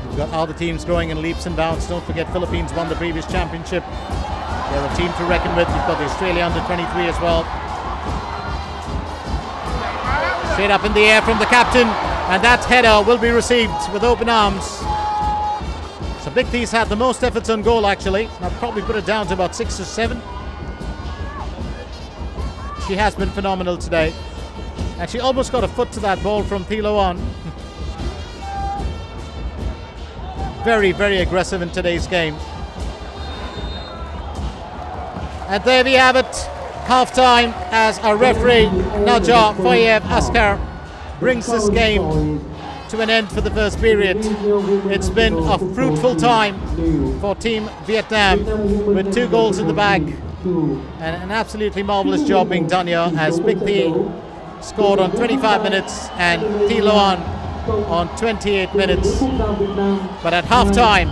We've got other teams growing in leaps and bounds. Don't forget, Philippines won the previous championship. They're a team to reckon with. You've got the Australia under-23 as well. Straight up in the air from the captain, and that header will be received with open arms. So Big T's had the most efforts on goal, actually. I'll probably put it down to about 6 or 7. She has been phenomenal today. And she almost got a foot to that ball from Thi Loan. Very, very aggressive in today's game. And there we have it. Half-time as our referee, Naja Foyev Askar, brings this game to an end for the first period. It's been a fruitful time for Team Vietnam with 2 goals in the bag. And an absolutely marvellous job being done here as Big T scored on 25 minutes and Thi Loan on 28 minutes. But at half-time,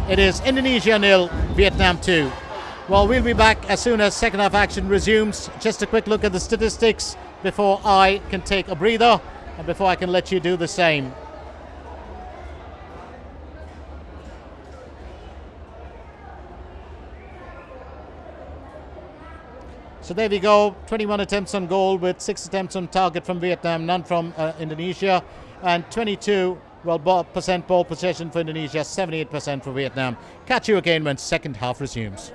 it is Indonesia 0, Vietnam 2. Well, we'll be back as soon as second half action resumes. Just a quick look at the statistics before I can take a breather and before I can let you do the same. So there we go, 21 attempts on goal with 6 attempts on target from Vietnam, none from Indonesia, and 22 percent ball possession for Indonesia, 78% for Vietnam. Catch you again when second half resumes.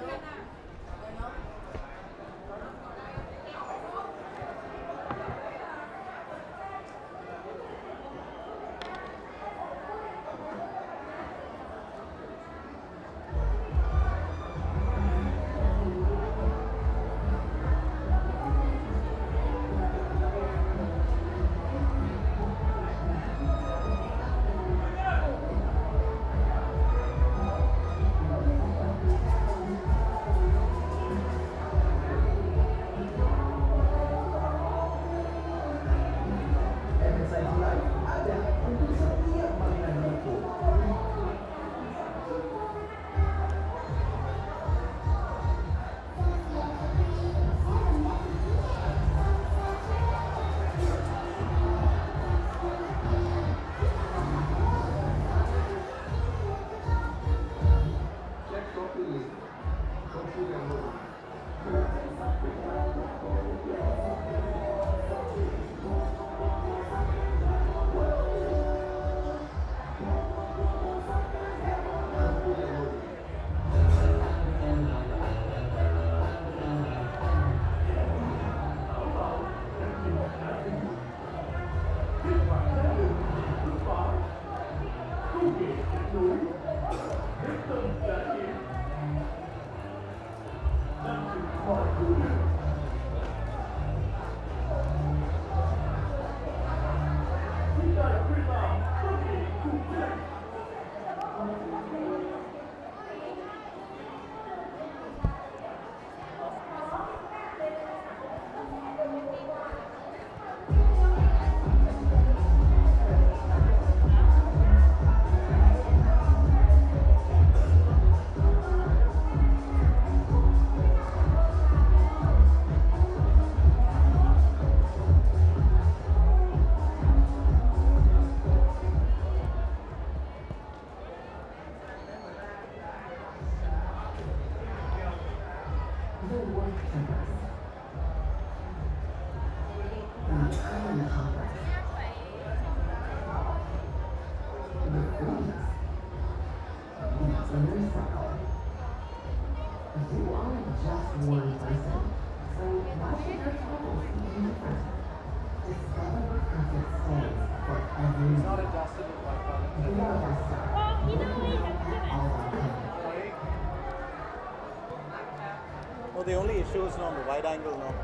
Well, the only issue is on the wide angle now.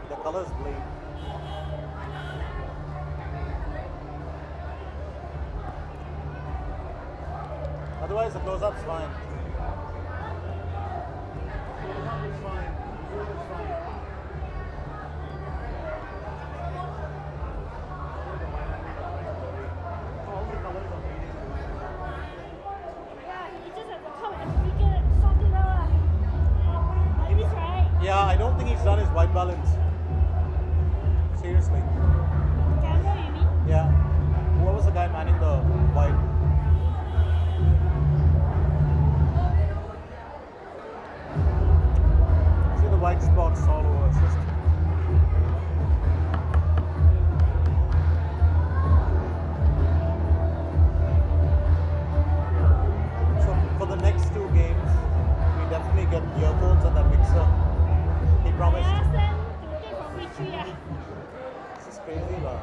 The colors bleed. Otherwise, the close-up's fine. Close-up is fine. Zoom is fine. All the colors are bleeding. Yeah, you just have to come and figure it, sort it out. Like this, right? Yeah, I don't think he's done his white balance. Seriously. Camera, you mean? Yeah. Who was the guy manning the white? See the white spots all over. It's just so for the next 2 games, we definitely get earphones and that mixer. He I promised. asked them to take from me 3. This is crazy, lah.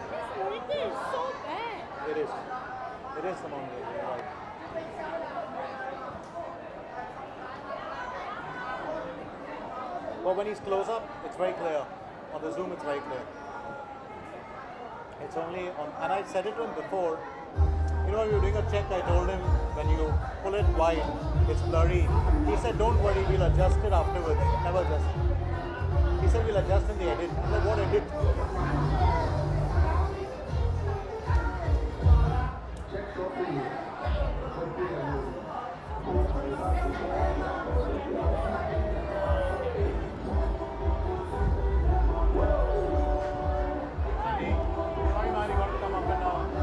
This monitor is so bad. It is. It is the monitor. You're right. But when he's close up, it's very clear. On the zoom, it's very clear. It's only on, and I said it to him before. You know, when we were doing a check, I told him when you pull it wide, it's blurry. He said, don't worry, we'll adjust it afterwards. Never adjust it. He said, we'll adjust in the edit. I said, what edit? Sorry, man, you got to come up and down.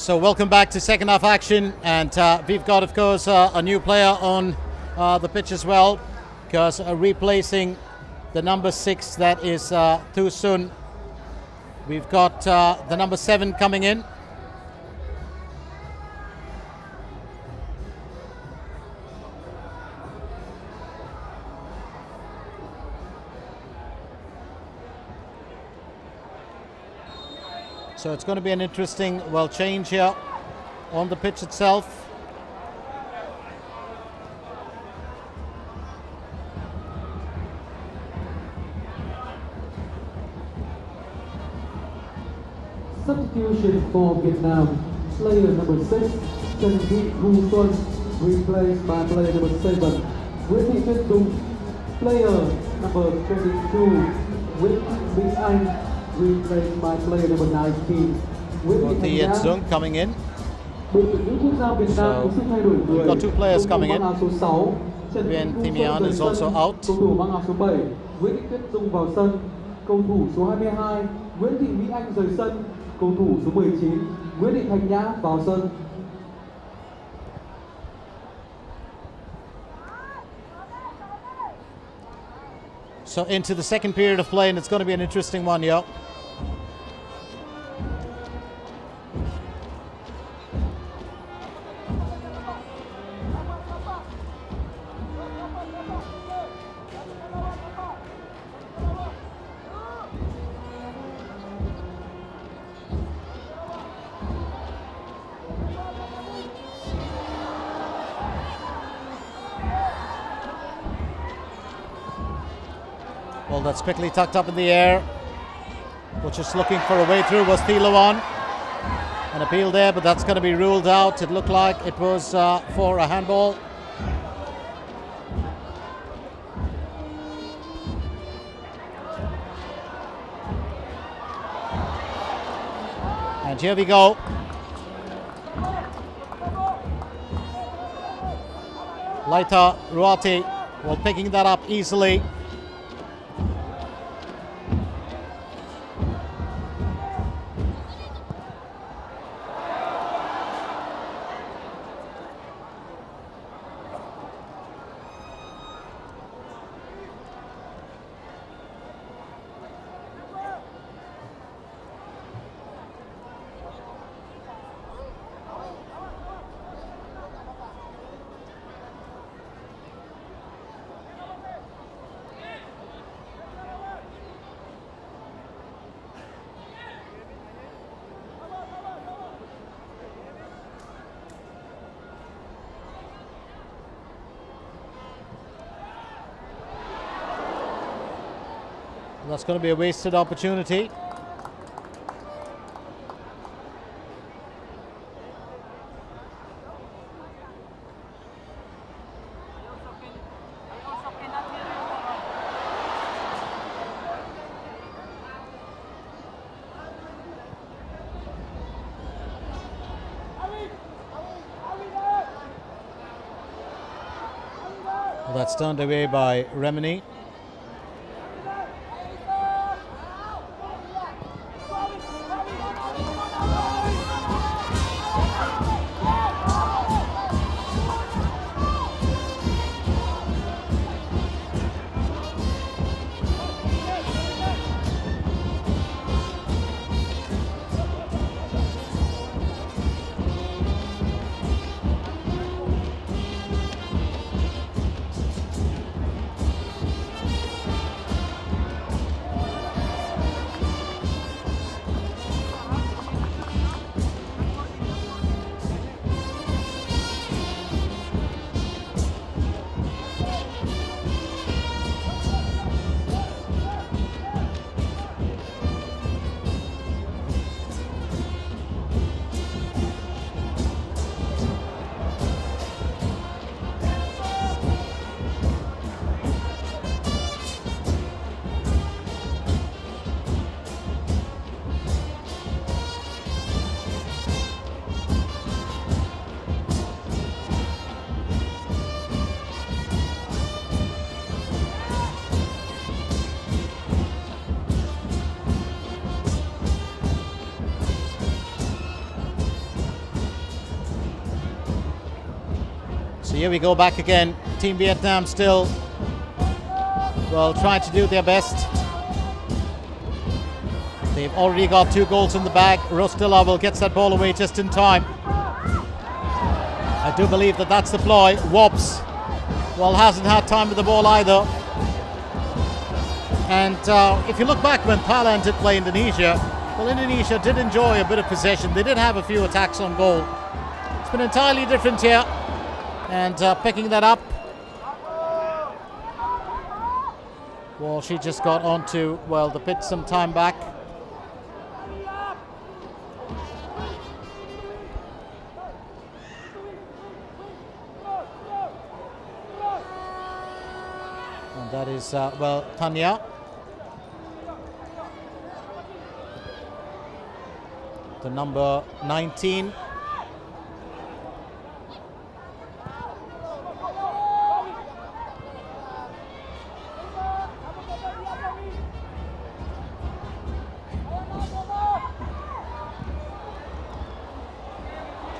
So welcome back to second half action, and we've got, of course, a new player on the pitch as well, because replacing the number 6, that is Thu Sun. We've got the number 7 coming in. So it's going to be an interesting, change here on the pitch itself. Substitution for Vietnam. Player number 6, Trần Thị Thu Xuân, replaced by player number 7, Nguyễn Thị Tuyết Dung. Player number 22, Nguyễn Thị Mỹ Anh, replaced by player number 19, Nguyễn Thị Thanh Dung coming in. Đội tuyển nữ quốc gia Việt Nam có sự thay đổi người. We've got 2 players coming in. Số 6, Nguyễn Thị Mỹ Anh is also out. Cầu thủ mang áo số 7, Nguyễn Thị Tuyết Dung vào sân. Cầu thủ số 22, Nguyễn Thị Mỹ Anh rời sân. Cầu thủ số 19, Nguyễn Thị Thanh Nhã vào sân. So into the second period of play, and it's going to be an interesting one here. Well, that's quickly tucked up in the air. But just looking for a way through was Thilawan. An appeal there, but that's going to be ruled out. It looked like it was for a handball. And here we go. Laita Ruati, picking that up easily. That's going to be a wasted opportunity. Well, that's turned away by Remini. here we go back again. Team Vietnam still, well, trying to do their best. They've already got 2 goals in the bag. Rostila will get that ball away just in time. I do believe that that's the ploy. Wobbs, well, hasn't had time with the ball either. And if you look back when Thailand did play Indonesia, well, Indonesia did enjoy a bit of possession. They did have a few attacks on goal. It's been entirely different here. And picking that up. Well, she just got onto, well, the pitch some time back. And that is, well, Tanya. The number 19.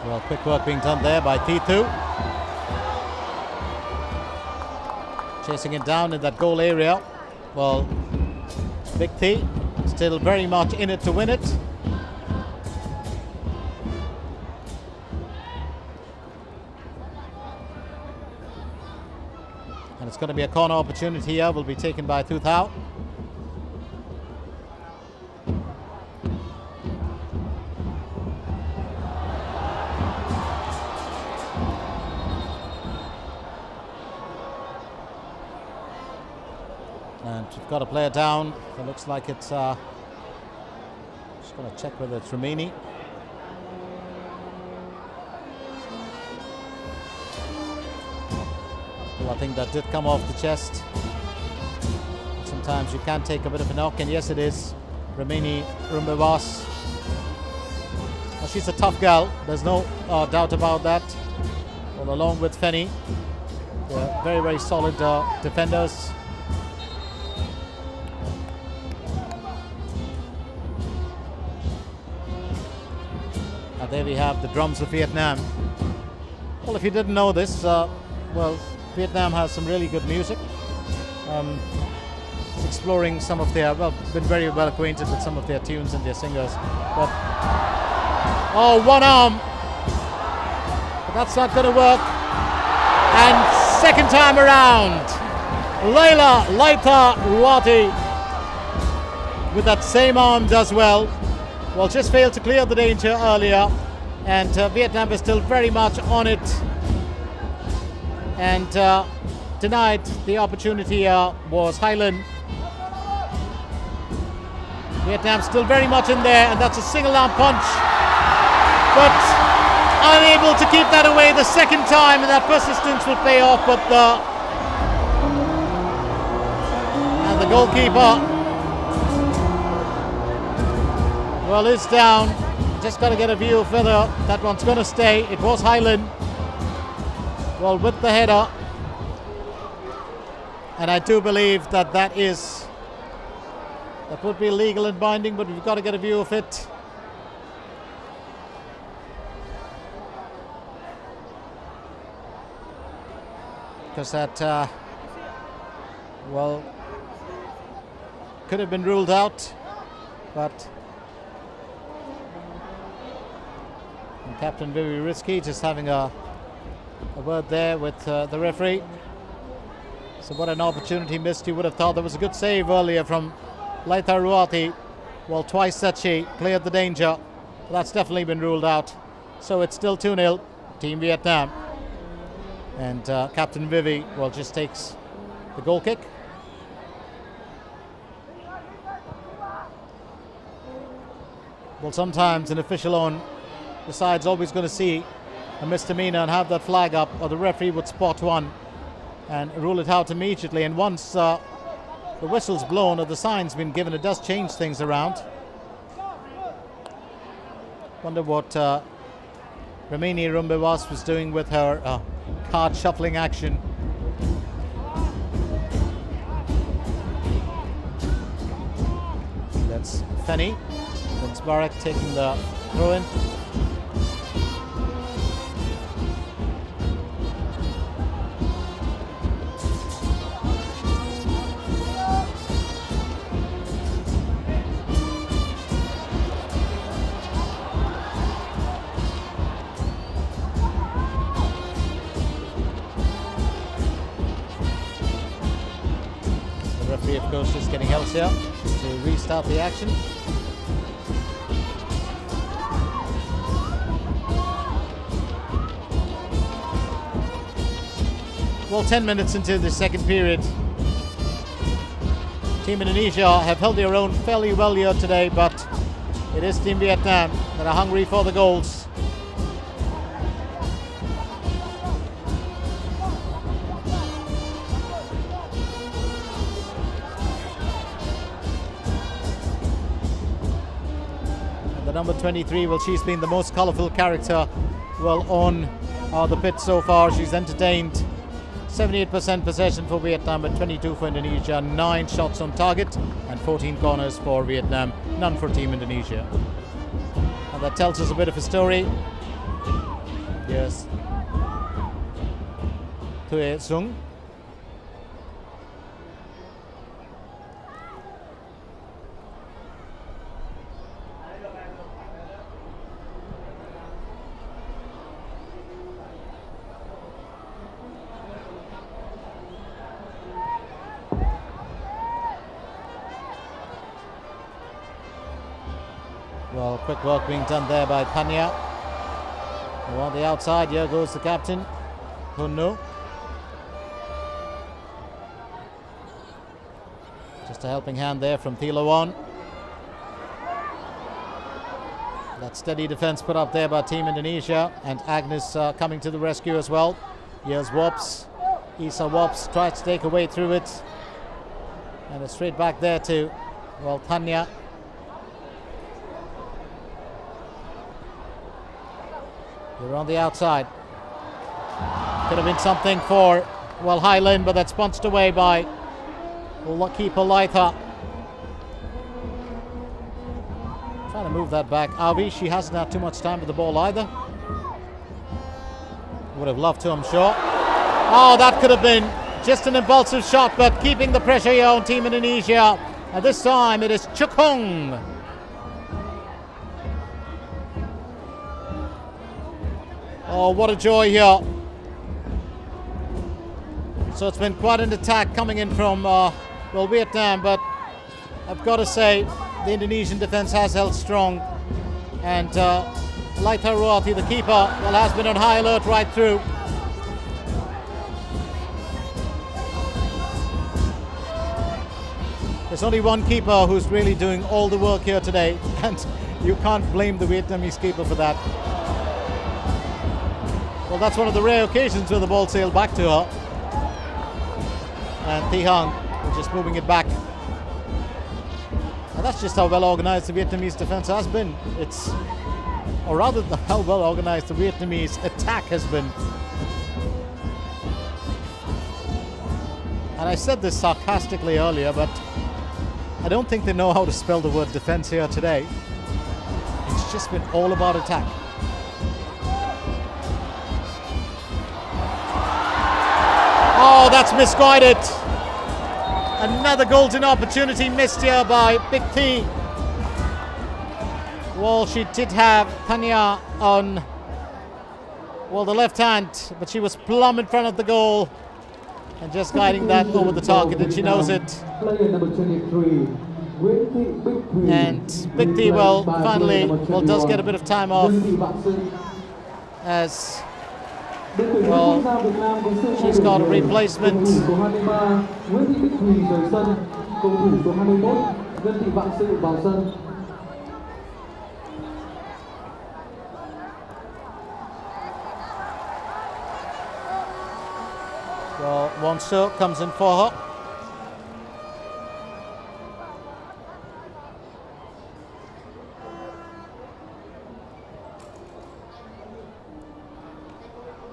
Well, quick work being done there by Thitu. Chasing it down in that goal area. Well, Big T still very much in it to win it. And it's going to be a corner opportunity here. Will be taken by Thu Thao. And we've got a player down. It looks like it's just going to check whether it's Romini. Well, I think that did come off the chest. Sometimes you can take a bit of a knock, and yes, it is Romini Rumbevas. Well, she's a tough gal. There's no doubt about that. Well, along with Fenny, they're very, very solid defenders. And there we have the drums of Vietnam. Well, if you didn't know this, well, Vietnam has some really good music. Exploring some of their, well, been very well acquainted with some of their tunes and their singers. But, oh, one arm. But that's not going to work. And second time around, Laita Ruati with that same arm does well. Well, just failed to clear the danger earlier. And Vietnam is still very much on it. And denied the opportunity was Highland. Vietnam still very much in there, and that's a single arm punch. But unable to keep that away the second time, and that persistence will pay off. But and the goalkeeper, well, is down. Just got to get a view of whether that one's going to stay. It was Highland. Well, with the header. And I do believe that that would be legal and binding, but we've got to get a view of it. Because that, well, could have been ruled out, but and Captain Vivi Risky just having a word there with the referee. So what an opportunity missed. You would have thought there was a good save earlier from Laita Ruati. Well, twice that she cleared the danger. But that's definitely been ruled out. So it's still 2-0, Team Vietnam. And Captain Vivi, well, just takes the goal kick. Well, sometimes an official on the side's always going to see a misdemeanor and have that flag up, or the referee would spot one and rule it out immediately. And once the whistle's blown or the sign's been given, it does change things around. Wonder what Romini Rumbevas was doing with her card shuffling action. That's Fenny. That's Barak taking the throw in. chance here to restart the action. Well, 10 minutes into the second period. Team Indonesia have held their own fairly well here today, but it is Team Vietnam that are hungry for the goals. And the number 23, well, she's been the most colourful character, well, on the pitch so far. She's entertained. 78% possession for Vietnam, but 22 for Indonesia. 9 shots on target and 14 corners for Vietnam, none for Team Indonesia. And that tells us a bit of a story. Yes. Thuy Sung. Well, quick work being done there by Tanya. On the outside, here goes the captain, Hunno. Just a helping hand there from Thilawan. That steady defense put up there by Team Indonesia, and Agnes coming to the rescue as well. Here's Wops. Isa Wops tries to take a way through it. And it's straight back there to, well, Tanya. You're on the outside. Could have been something for, well, Highland, but that's punched away by keeper Laitha. Trying to move that back. Avi, she hasn't had too much time with the ball either. Would have loved to, I'm sure. Oh, that could have been just an impulsive shot, but keeping the pressure here on Team Indonesia. And this time it is Chukong. Oh, what a joy here. So it's been quite an attack coming in from, well, Vietnam, but I've got to say the Indonesian defense has held strong. And Laitha Ruati, the keeper, well, has been on high alert right through. There's only one keeper who's really doing all the work here today, and you can't blame the Vietnamese keeper for that. Well, that's one of the rare occasions where the ball sailed back to her. And Thi Hang just moving it back. And that's just how well organized the Vietnamese defense has been. It's, or rather, how well organized the Vietnamese attack has been. And I said this sarcastically earlier, but I don't think they know how to spell the word defense here today. It's just been all about attack. Oh, that's misguided. Another golden opportunity missed here by Big T. Well, she did have Tanya on, well, the left hand, but she was plumb in front of the goal and just guiding that over the target, and she knows it. Player number 23. And Big T, well, finally, well, does get a bit of time off as, well, she's got a replacement. Well, Wonsu comes in for her.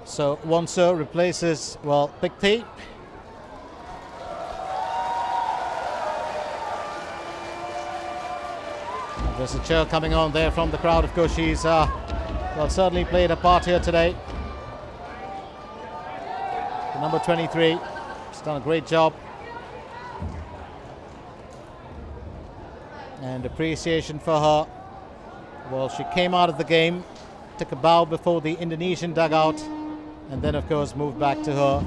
So Wonsu replaces, well, Big T. There's a cheer coming on there from the crowd. Of course, she's well, certainly played a part here today. The number 23, she's done a great job. And appreciation for her. Well, she came out of the game, took a bow before the Indonesian dugout, and then, of course, moved back to her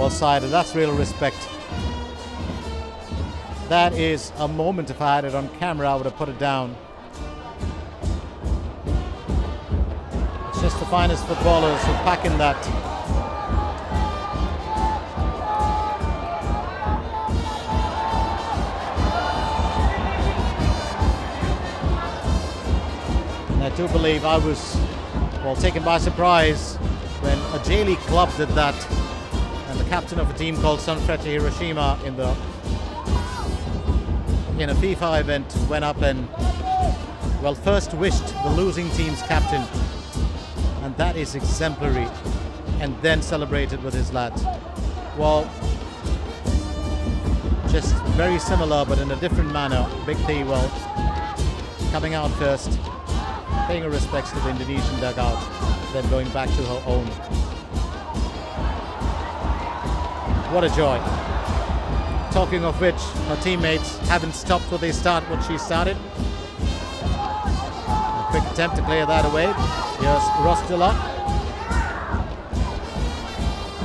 side. And that's real respect. that is a moment. If I had it on camera, I would have put it down. It's just the finest footballers who pack in that. And I do believe I was, well, taken by surprise when a J-League club did that, and the captain of a team called Sunfrecce Hiroshima in a FIFA event went up and, well, first wished the losing team's captain, and that is exemplary, and then celebrated with his lads. Well, just very similar but in a different manner. Big T, well, coming out first, paying her respects to the Indonesian dugout, then going back to her own. What a joy. Talking of which, her teammates haven't stopped what she started. A quick attempt to clear that away. Here's Rostila.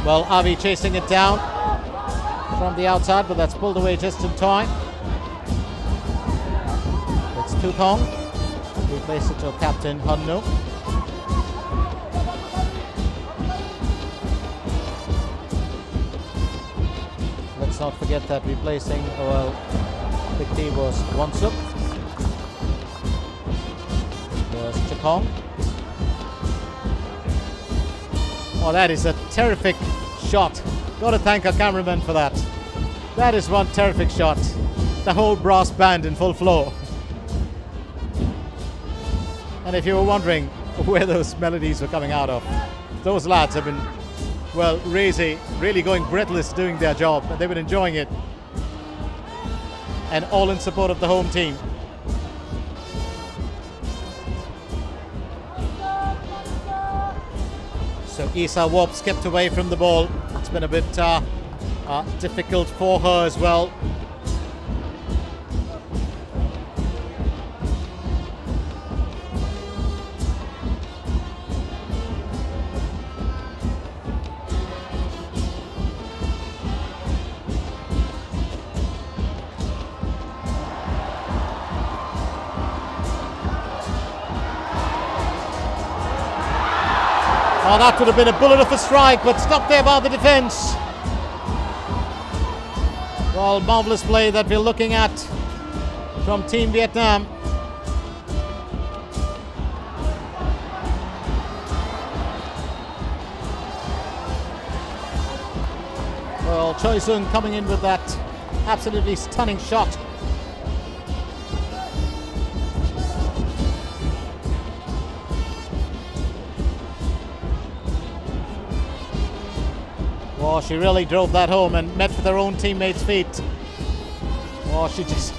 Well, Avi chasing it down from the outside, but that's pulled away just in time. It's Tuthong. Replace it to captain Hannu. Let's not forget that replacing, well, Big T was Wonsup. There's Chakong. Oh, that is a terrific shot. Got to thank our cameraman for that. That is one terrific shot. The whole brass band in full flow. And if you were wondering where those melodies were coming out of, those lads have been, well, really going breathless doing their job, and they've been enjoying it. And all in support of the home team. So Isa Warp's kept away from the ball. It's been a bit difficult for her as well. Oh, that would have been a bullet of a strike, but stopped there by the defence. Well, marvellous play that we're looking at from Team Vietnam. Well, Choi Sung coming in with that absolutely stunning shot. Oh, she really drove that home and met with her own teammates' feet. Oh, she just...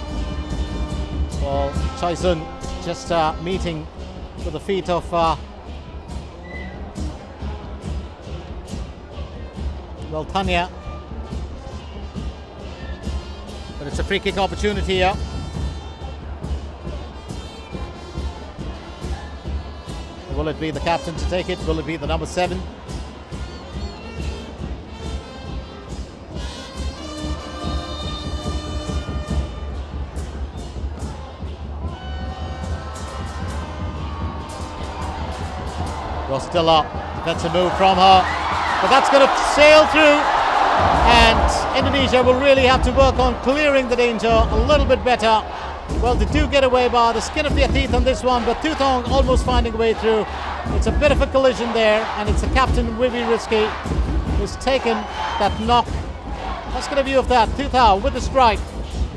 Well, Choi Sun just meeting with the feet of... well, Tanya. But it's a free kick opportunity here. Will it be the captain to take it? Will it be the number 7? Rostila, defensive move from her, but that's going to sail through, and Indonesia will really have to work on clearing the danger a little bit better. Well, they do get away by the skin of their teeth on this one, but Tuthong almost finding a way through. It's a bit of a collision there, and it's the captain, Wiwi Rizky, who's taken that knock. Let's get a view of that. Tuthong with the strike,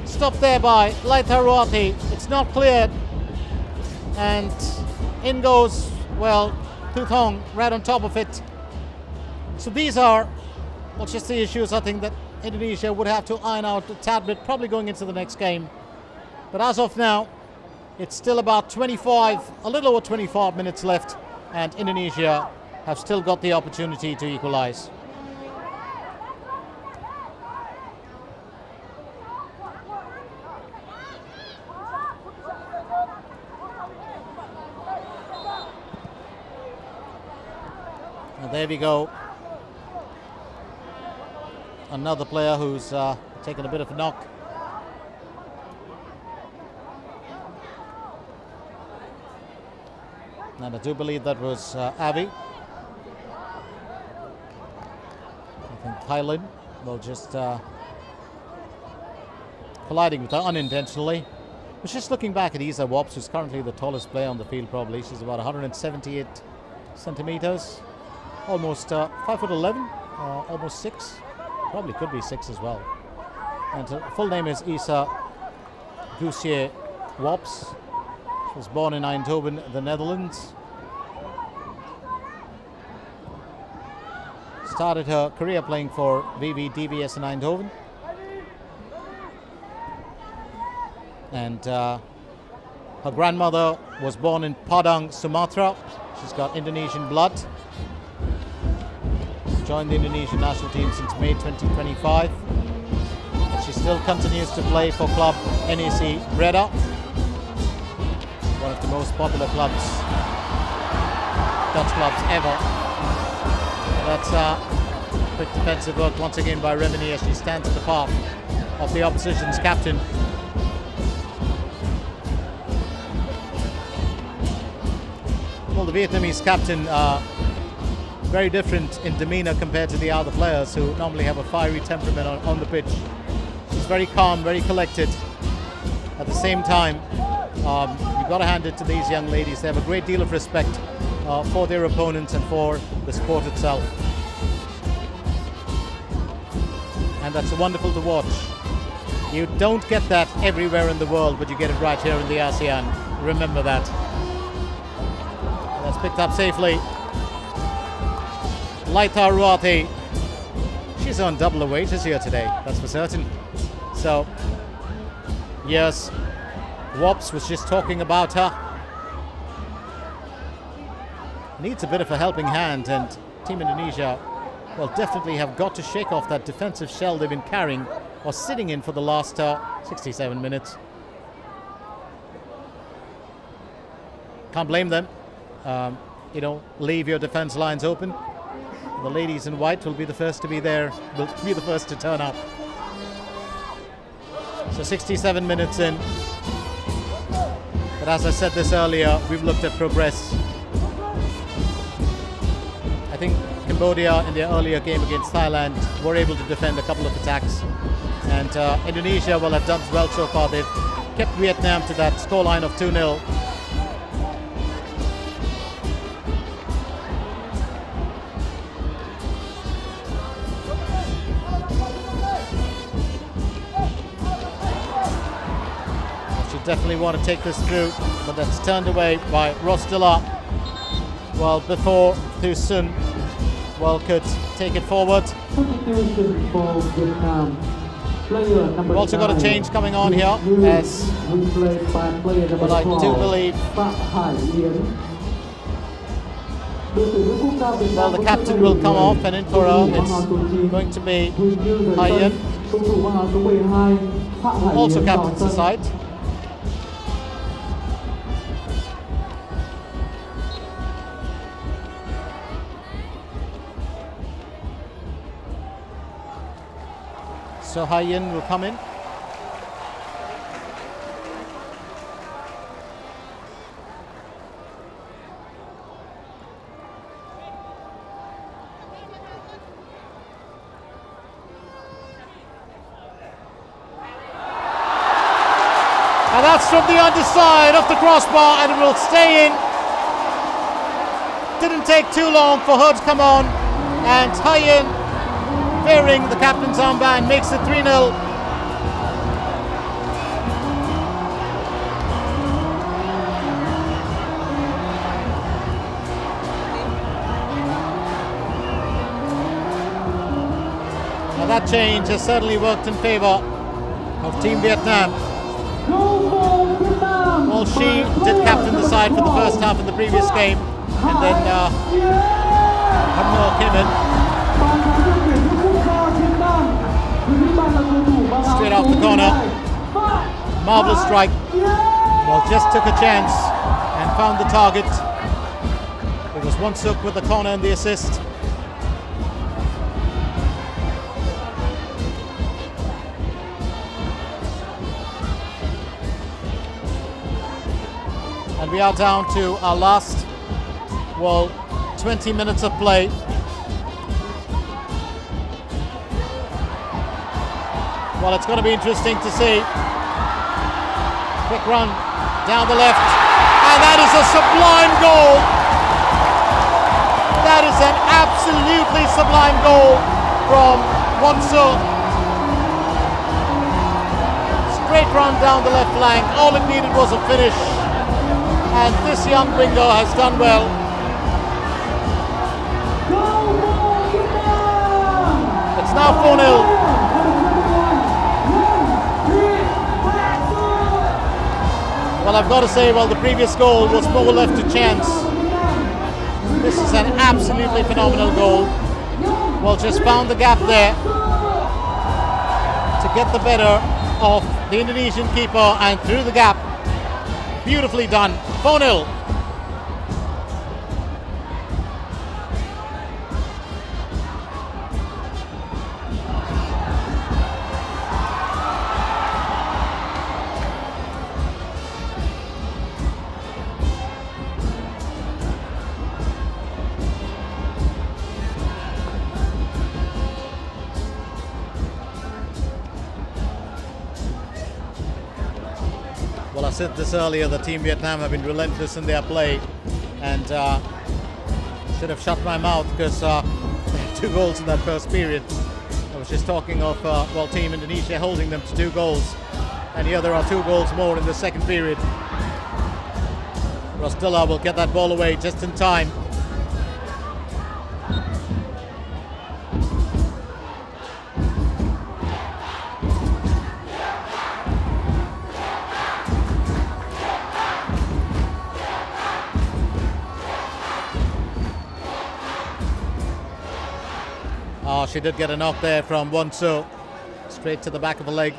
stopped there by Laitharuati. It's not cleared, and in goes, well, Tuthong right on top of it. So these are, well, just the issues I think that Indonesia would have to iron out a tad bit, probably going into the next game. But as of now, it's still about 25, a little over 25 minutes left, and Indonesia have still got the opportunity to equalize. There we go. Another player who's taken a bit of a knock. And I do believe that was Avi. I think Thailand will just colliding with her unintentionally. I was just looking back at Isa Wops, who's currently the tallest player on the field probably. She's about 178 centimeters. Almost 5'11", almost 6. Probably could be 6 as well. And her full name is Isa Gusier Wops. She was born in Eindhoven, the Netherlands. Started her career playing for VV-DVS in Eindhoven. And her grandmother was born in Padang, Sumatra. She's got Indonesian blood. Joined the Indonesian national team since May 2025. And she still continues to play for club NEC Breda, one of the most popular clubs, Dutch clubs ever. That's quick defensive work once again by Remini as she stands in the path of the opposition's captain. Well, the Vietnamese captain, very different in demeanor compared to the other players who normally have a fiery temperament on the pitch. She's very calm, very collected. At the same time, you've got to hand it to these young ladies. They have a great deal of respect for their opponents and for the sport itself. And that's wonderful to watch. You don't get that everywhere in the world, but you get it right here in the ASEAN. Remember that. That's picked up safely. Laita Ruati. She's on double the wages here today, that's for certain. So, yes, Wops was just talking about her. Needs a bit of a helping hand, and Team Indonesia will definitely have got to shake off that defensive shell they've been carrying or sitting in for the last 67 minutes. Can't blame them. You know, leave your defense lines open. The ladies in white will be the first to be there, will be the first to turn up. So 67 minutes in. But as I said this earlier, we've looked at progress. I think Cambodia in their earlier game against Thailand were able to defend a couple of attacks. And Indonesia will have done well so far. They've kept Vietnam to that scoreline of 2-0. Definitely want to take this through, but that's turned away by Rostila. Well, before too soon, well, could take it forward. Substitution for Vietnam. Player number We've also got a change coming on here, as replaced by player number well, I do 12, believe. Phạm Hải Yến. Well, the captain will come off, and in for her, it's going to be Hai Yến, who also captains the side. So Hai Yến will come in. And that's from the underside of the crossbar, and it will stay in. Didn't take too long for her to come on, and Hai Yến, wearing the captain's armband, makes it 3-0. Now that change has certainly worked in favour of Team Vietnam. Well, she did captain the side for the first half in the previous game, and then Hamnor came in. Straight off the corner. Marvellous strike. Well, just took a chance and found the target. It was Won Suk with the corner and the assist. And we are down to our last well, 20 minutes of play. Well, it's going to be interesting to see. Quick run down the left, and that is a sublime goal. That is an absolutely sublime goal from Wonsu. Straight run down the left flank. All it needed was a finish, and this young winger has done well. It's now 4-0. Well, I've got to say, well, the previous goal was more left to chance. This is an absolutely phenomenal goal. Well, just found the gap there to get the better of the Indonesian keeper and through the gap. Beautifully done. 4-0. Well, I said this earlier, the Team Vietnam have been relentless in their play, and should have shut my mouth because they had 2 goals in that first period. I was just talking of, well, Team Indonesia holding them to 2 goals, and here there are 2 goals more in the second period. Rostilla will get that ball away just in time. Oh, she did get a knock there from Wonsu, straight to the back of the leg.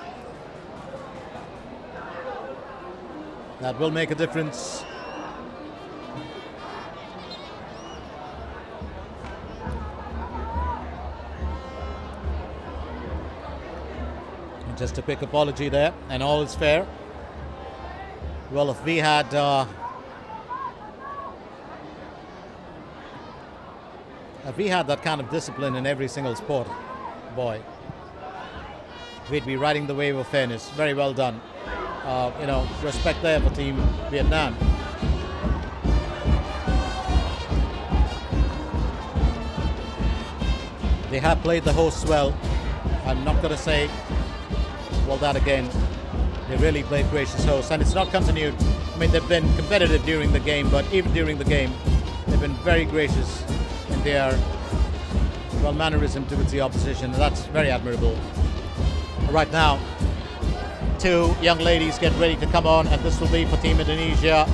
That will make a difference. And just a quick apology there, and all is fair. Well, if we had that kind of discipline in every single sport, boy, we'd be riding the wave of fairness. Very well done. You know, respect there for Team Vietnam. They have played the hosts well. I'm not going to say, well, that again. They really played gracious hosts, and it's not continued. I mean, they've been competitive during the game, but even during the game, they've been very gracious in their, well, mannerism towards the opposition, and that's very admirable. Right now, 2 young ladies get ready to come on, and this will be for Team Indonesia.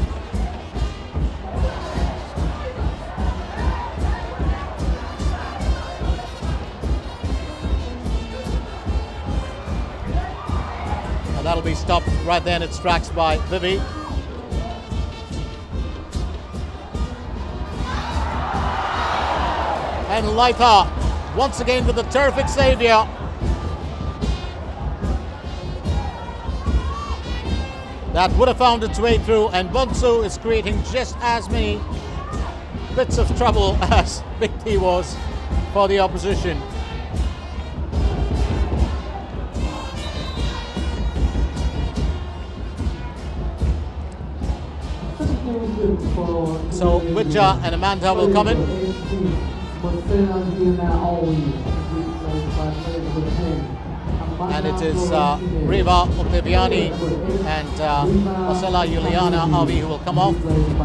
And that'll be stopped right there in its tracks by Vivi. And Laita, once again with a terrific save here. That would have found its way through, and Wonsu is creating just as many bits of trouble as Big T was for the opposition. So Widja and Amanda will come in. And it is Riva Octaviani and Marcela Juliana Avi who will come off. You've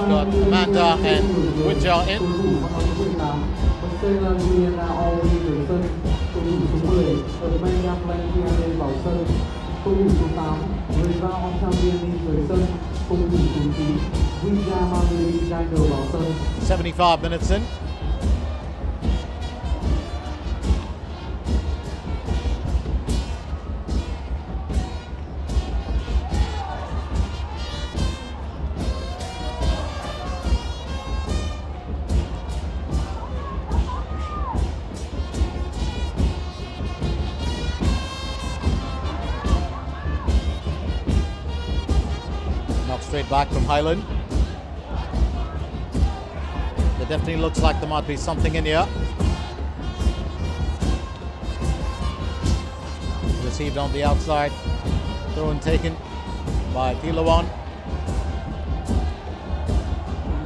got Amanda and Widja in. Cầu thủ số 8 Riva Octaviani rời sân. Cầu thủ số 9 Widja Mamiri Daniel vào sân. 75 minutes in. Straight back from Highland. It definitely looks like there might be something in here. Received on the outside. Throw and taken by Thilawan.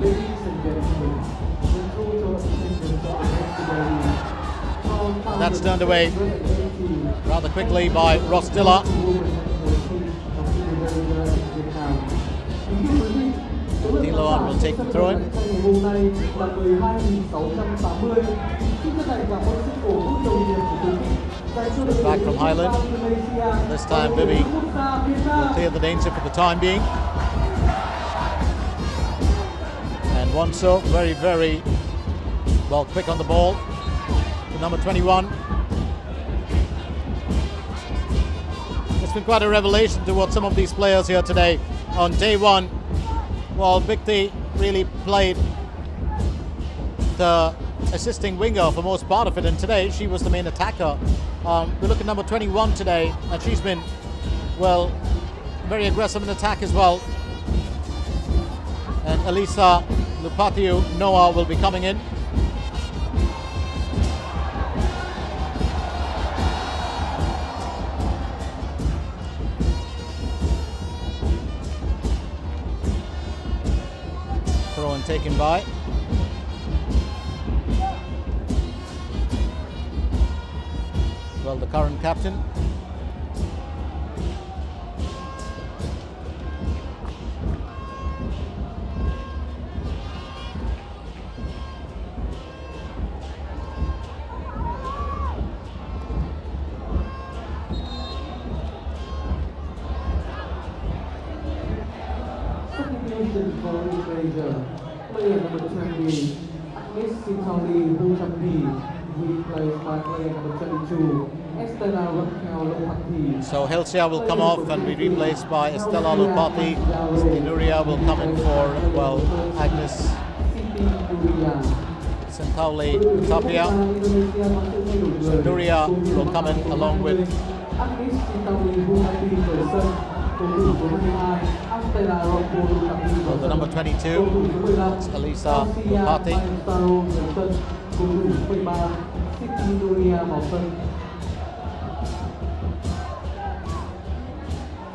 Ladies and gentlemen, the total attendance And that's turned away rather quickly by Ross Dilla. Thilawan will take the throw in. Back from Highland. This time Bibi will clear the danger for the time being. And Wonso very, very well quick on the ball. To number 21. It's been quite a revelation to watch some of these players here today. On day one, well, Bikti really played the assisting winger for most part of it, and today she was the main attacker. We look at number 21 today, and she's been, well, very aggressive in attack as well. And Elisa Lupatiu Noah will be coming in. Throw and taken by. Well, the current captain. Substitution for Indonesia. Player number 20, Agnes Sintali Bujampi, replaced by player number 22, Estella Raquel Lopati. So Helsia will come off and be replaced by Estella Lopati. Stinuria will come in for, well, Agnes Sentauli Tapia. Stinuria will come in along with Agnes Sintali Bujampi versus the number 22. That's Elisa Lopati.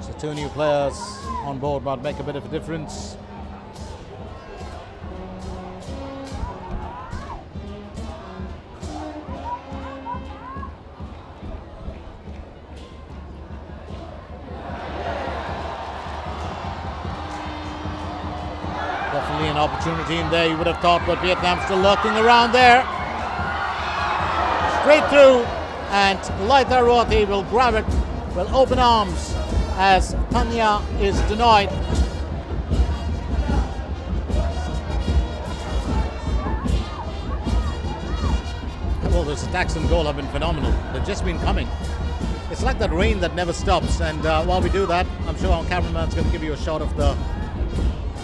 So two new players on board might make a bit of a difference. Definitely an opportunity in there, you would have thought, but Vietnam still lurking around there. Straight through, and Laita Ruati will grab it, will open arms as Tanya is denied. Well, those attacks and goal have been phenomenal. They've just been coming. It's like that rain that never stops, and while we do that, I'm sure our cameraman's going to give you a shot of the,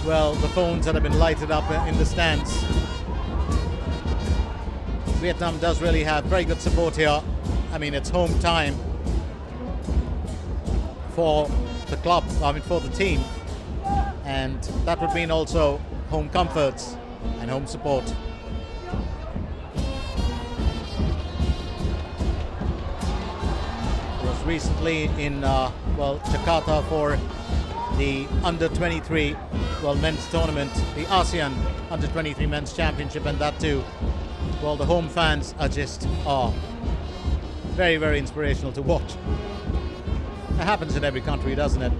well, the phones that have been lighted up in the stands. Vietnam does really have very good support here. I mean, it's home time for the club, I mean for the team, and that would mean also home comforts and home support. Was recently in well, Jakarta for the under-23 men's tournament, the ASEAN under-23 men's championship, and that too, well, the home fans are just very, very inspirational to watch. It happens in every country, doesn't it?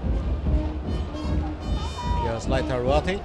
Here's Laita Ruati.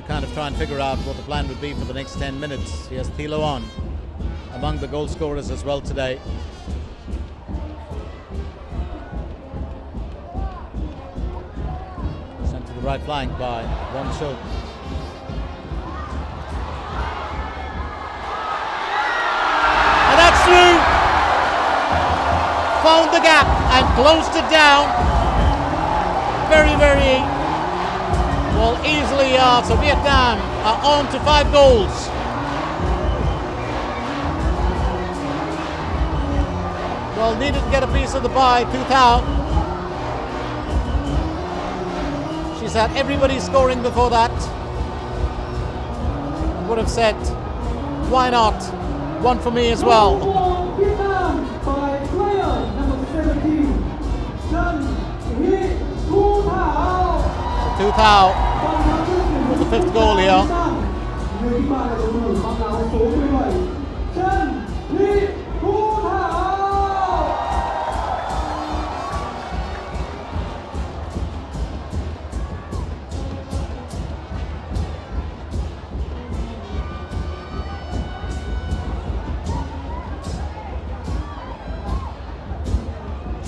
Kind of try and figure out what the plan would be for the next 10 minutes. Here's Thilawan among the goal scorers as well today. Sent to the right flank by Won Chuk. And that's through. Found the gap and closed it down. Very, very well, easily. So Vietnam are on to 5 goals. Well, needed to get a piece of the pie. Thu Thao. She's had everybody scoring before that. Would have said, why not? One for me as well. Vietnam by player number 17, Trần Thị Thu Thảo. Thu Thao with the 5th goal here. Người thứ ba là cầu thủ mang áo số 17, Trần Thị Thu Thảo.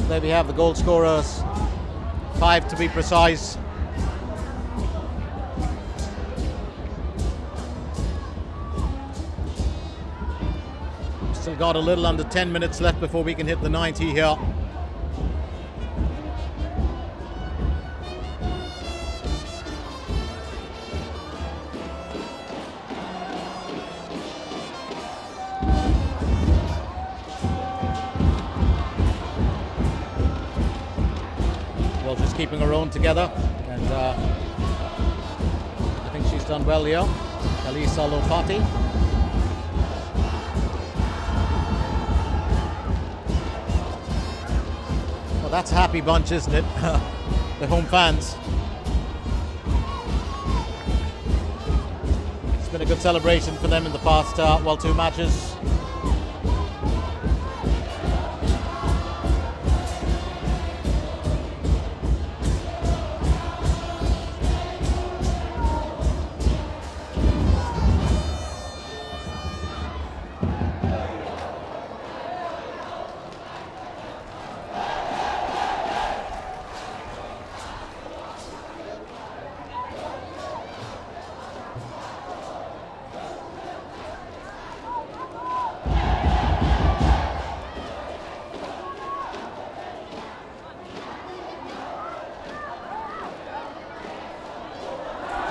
There we have the goal scorers, 5 to be precise. Still got a little under 10 minutes left before we can hit the 90 here. Well, just keeping her own together, and I think she's done well here. Elisa Lopati. Well, that's a happy bunch, isn't it? The home fans. It's been a good celebration for them in the past, 2 matches.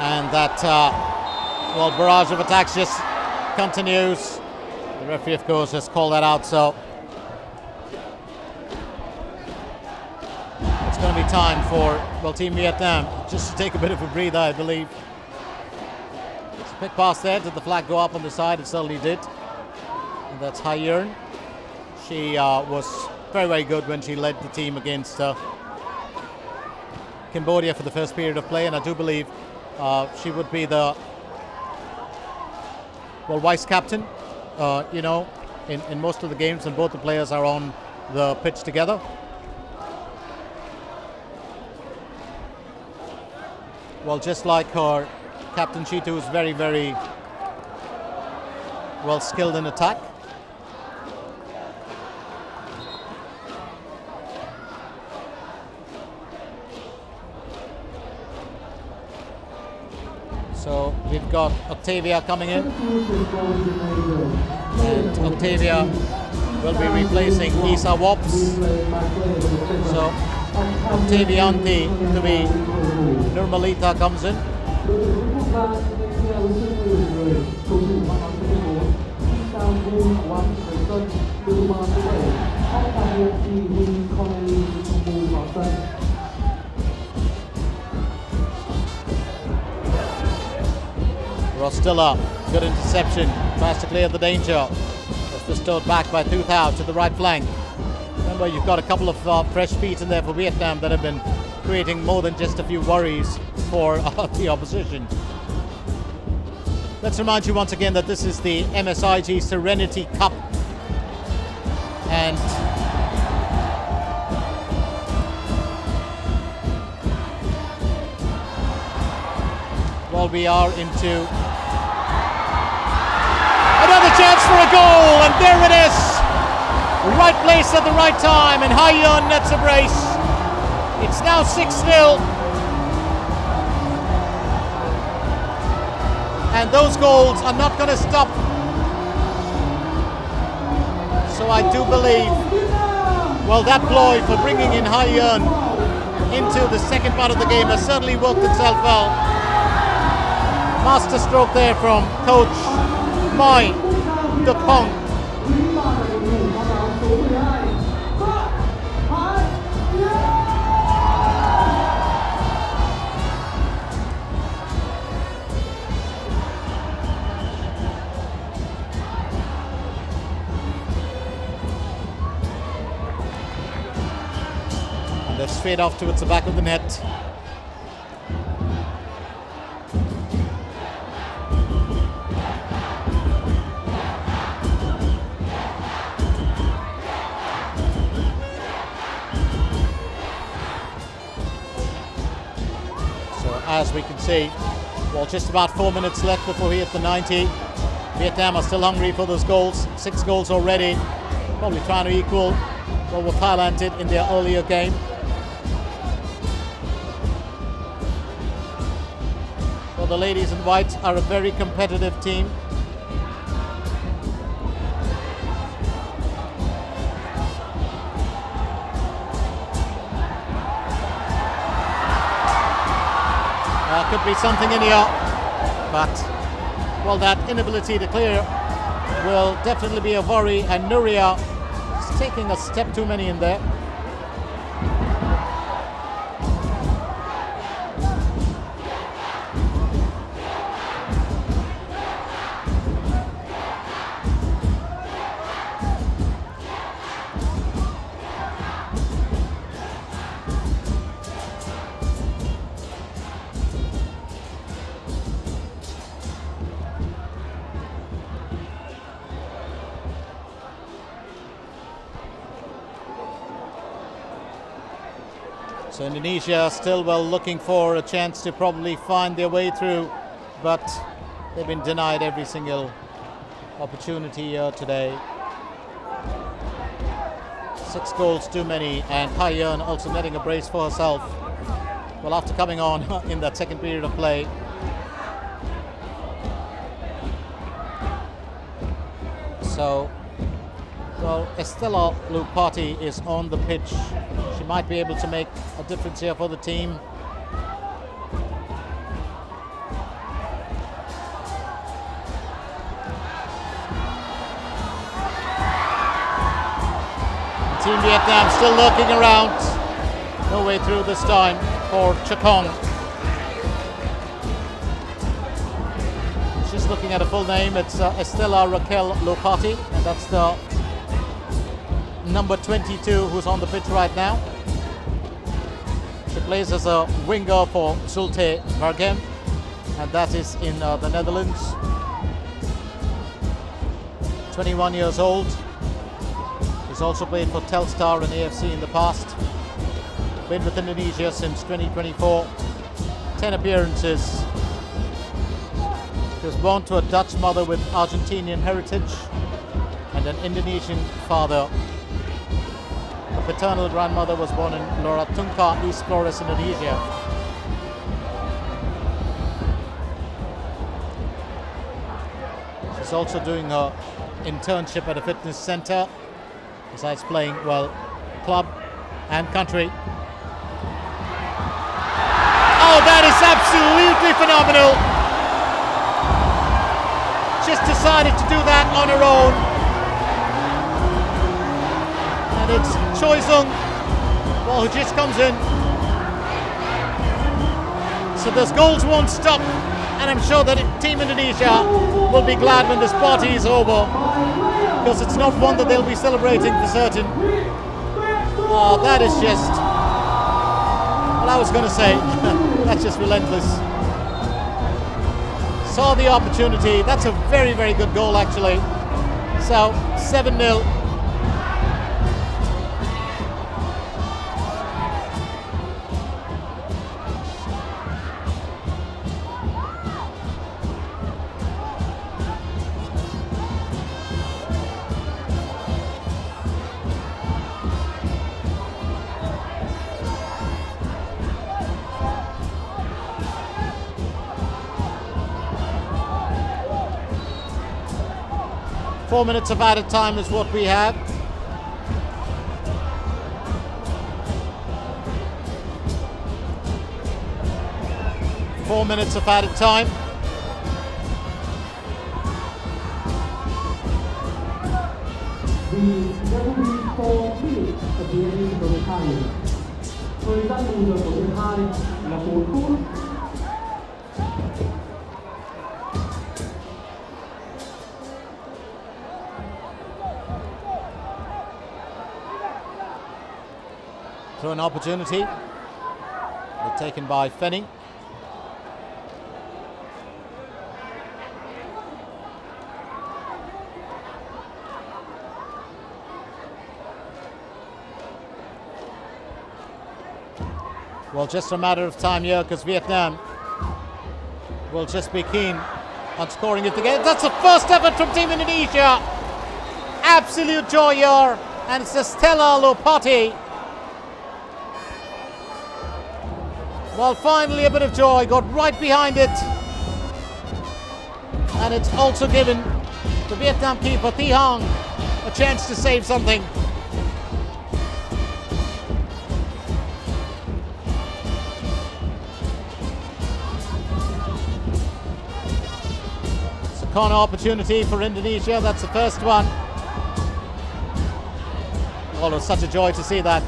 And that barrage of attacks just continues. The referee, of course, has called that out, so it's going to be time for, Team Vietnam just to take a bit of a breather, I believe. It's a quick pass there. Did the flag go up on the side? It certainly did. And that's Hai Yeon. She was very, very good when she led the team against Cambodia for the first period of play, and I do believe she would be the vice captain, in most of the games, and both the players are on the pitch together. Well, just like her captain, she too is very, very well skilled in attack. So we've got Octavia coming in, and Octavia will be replacing Isa Wops. So Octavianti to be Nurmalita comes in. Rostilla, good interception, tries to clear the danger. It's bestowed back by Thu Thao to the right flank. Remember, you've got a couple of fresh feet in there for Vietnam that have been creating more than just a few worries for the opposition. Let's remind you once again that this is the MSIG Serenity Cup, and we are into another chance for a goal, and there it is. Right place at the right time, and Hai Yeon nets a brace. It's now 6-0. And those goals are not going to stop. So I do believe, well, that ploy for bringing in Hyeon into the second part of the game has certainly worked itself well. Master stroke there from coach Mai Dukong. They're straight off towards the back of the net. So as we can see, well, just about 4 minutes left before we hit the 90. Vietnam are still hungry for those goals. 6 goals already. Probably trying to equal what Thailand did in their earlier game. The ladies in white are a very competitive team. Could be something in here, but well, that inability to clear will definitely be a worry, and Nuria is taking a step too many in there. So Indonesia still well looking for a chance to probably find their way through, but they've been denied every single opportunity here today. 6 goals too many, and Hyeon also netting a brace for herself. Well, after coming on in that second period of play. So, well, Estella Lupati is on the pitch. She might be able to make a difference here for the team. Team Vietnam still lurking around. No way through this time for Chakong. Just looking at a full name, it's Estella Raquel Lopati, and that's the number 22 who's on the pitch right now. She plays as a winger for Zulte Waregem, and that is in the Netherlands. 21 years old. He's also played for Telstar and AFC in the past. Been with Indonesia since 2024. 10 appearances. He was born to a Dutch mother with Argentinian heritage and an Indonesian father. Her paternal grandmother was born in Loratungka, East Flores, Indonesia. She's also doing her internship at a fitness center, besides playing, well, club and country. Oh, that is absolutely phenomenal. Just decided to do that on her own. And it's Choi Sung, well, who just comes in. So those goals won't stop, and I'm sure that Team Indonesia will be glad when this party is over, because it's not one that they'll be celebrating for certain. Oh, that is just, well, I was going to say, that's just relentless. Saw the opportunity. That's a very, very good goal, actually. So, 7-0. 4 minutes of added time is what we have. Four minutes of added time. There will be 4 minutes at the end of the time. Thời gian bù giờ của hiệp 2 là 4 phút. Through an opportunity, taken by Fenny. Well, just a matter of time here because Vietnam will just be keen on scoring it again. That's the first effort from Team Indonesia. Absolute joy here, and it's Stella Lopati. Well, finally a bit of joy, got right behind it. And it's also given the Vietnam keeper Thi Hang a chance to save something. It's a corner opportunity for Indonesia, that's the first one. Oh, it was such a joy to see that.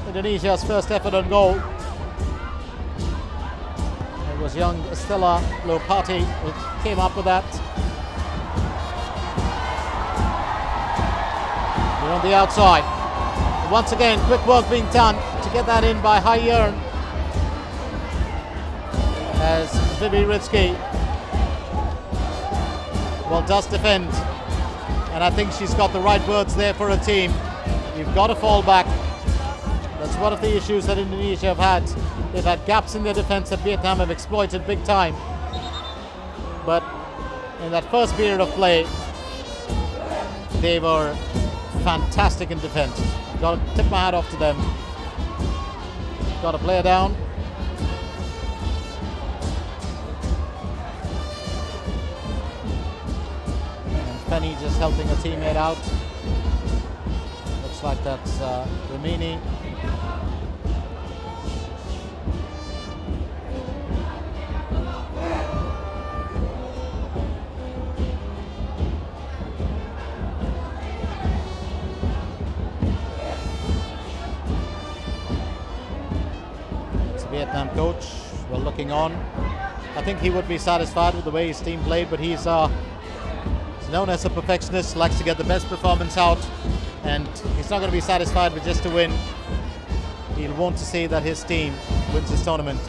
Indonesia's first effort on goal. It was young Stella Lopati who came up with that. We're on the outside. Once again, quick work being done to get that in by Hai Yearn. As Vivi Ritsky, well, does defend. And I think she's got the right words there for her team. You've got to fall back. That's one of the issues that Indonesia have had. They've had gaps in their defense that Vietnam have exploited big time. But in that first period of play, they were fantastic in defense. Got to tip my hat off to them. Got to play it down. And Penny just helping a teammate out. Looks like that's Ramini. Vietnam coach, well, looking on. I think he would be satisfied with the way his team played, but he's known as a perfectionist, likes to get the best performance out, and he's not going to be satisfied with just a win. He'll want to see that his team wins this tournament.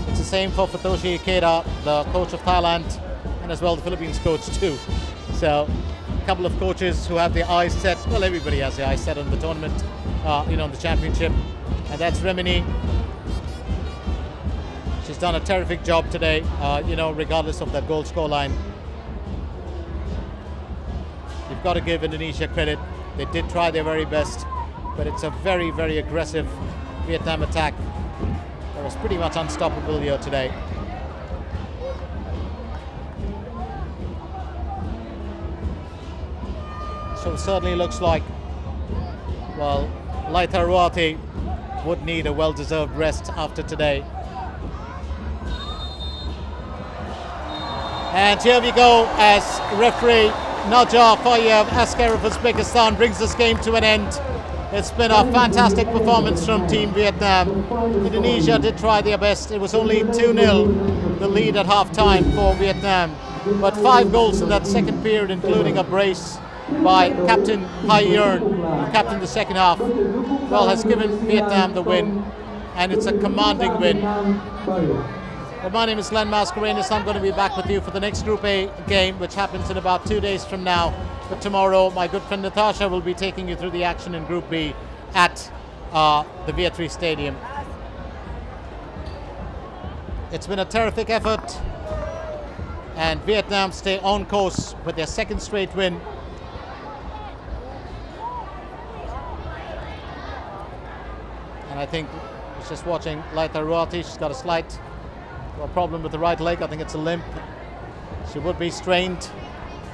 It's the same for Futoshi Ikeda, the coach of Thailand, and as well the Philippines coach too. So a couple of coaches who have their eyes set, well, everybody has their eyes set on the tournament, on the championship, and that's Remini. She's done a terrific job today, regardless of that goal score line. You've got to give Indonesia credit. They did try their very best, but it's a very, very aggressive Vietnam attack that was pretty much unstoppable here today. So it certainly looks like, well, Laita Ruati would need a well-deserved rest after today. And here we go as referee Najar Fayev Askar of Uzbekistan brings this game to an end. It's been a fantastic performance from Team Vietnam. Indonesia did try their best. It was only 2-0 the lead at half-time for Vietnam. But 5 goals in that second period, including a brace by Captain Hai Yearn, who captained the second half, well, has given Vietnam the win. And it's a commanding win. Well, my name is Len Mascarenas. I'm going to be back with you for the next Group A game, which happens in about 2 days from now. But tomorrow, my good friend Natasha will be taking you through the action in Group B at the Vietri Stadium. It's been a terrific effort, and Vietnam stay on course with their second straight win. And I think I was just watching Laita Ruati. She's got a slight problem with the right leg. I think it's a limp. She would be strained.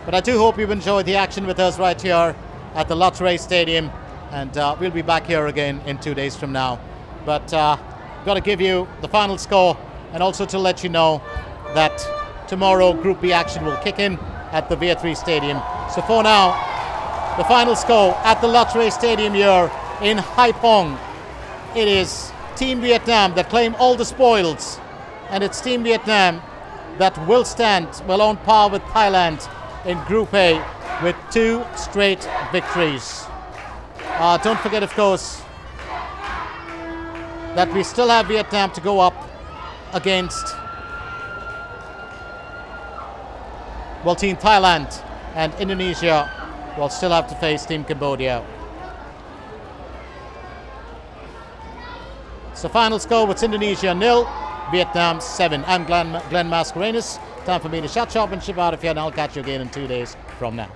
But I do hope you've enjoyed the action with us right here at the Lottery Stadium, and we'll be back here again in 2 days from now. But got to give you the final score, and also to let you know that tomorrow Group B action will kick in at the Vietnamese Stadium. So for now, the final score at the Lottery Stadium here in Haiphong, it is Team Vietnam that claim all the spoils, and it's Team Vietnam that will stand well on par with Thailand in Group A with 2 straight victories. Don't forget, of course, that we still have Vietnam to go up against, well, Team Thailand, and Indonesia will still have to face Team Cambodia. So final score with Indonesia 0, Vietnam 7. I'm Glenn Mascarenas. Time for me to shut shop and ship out of here, and I'll catch you again in 2 days from now.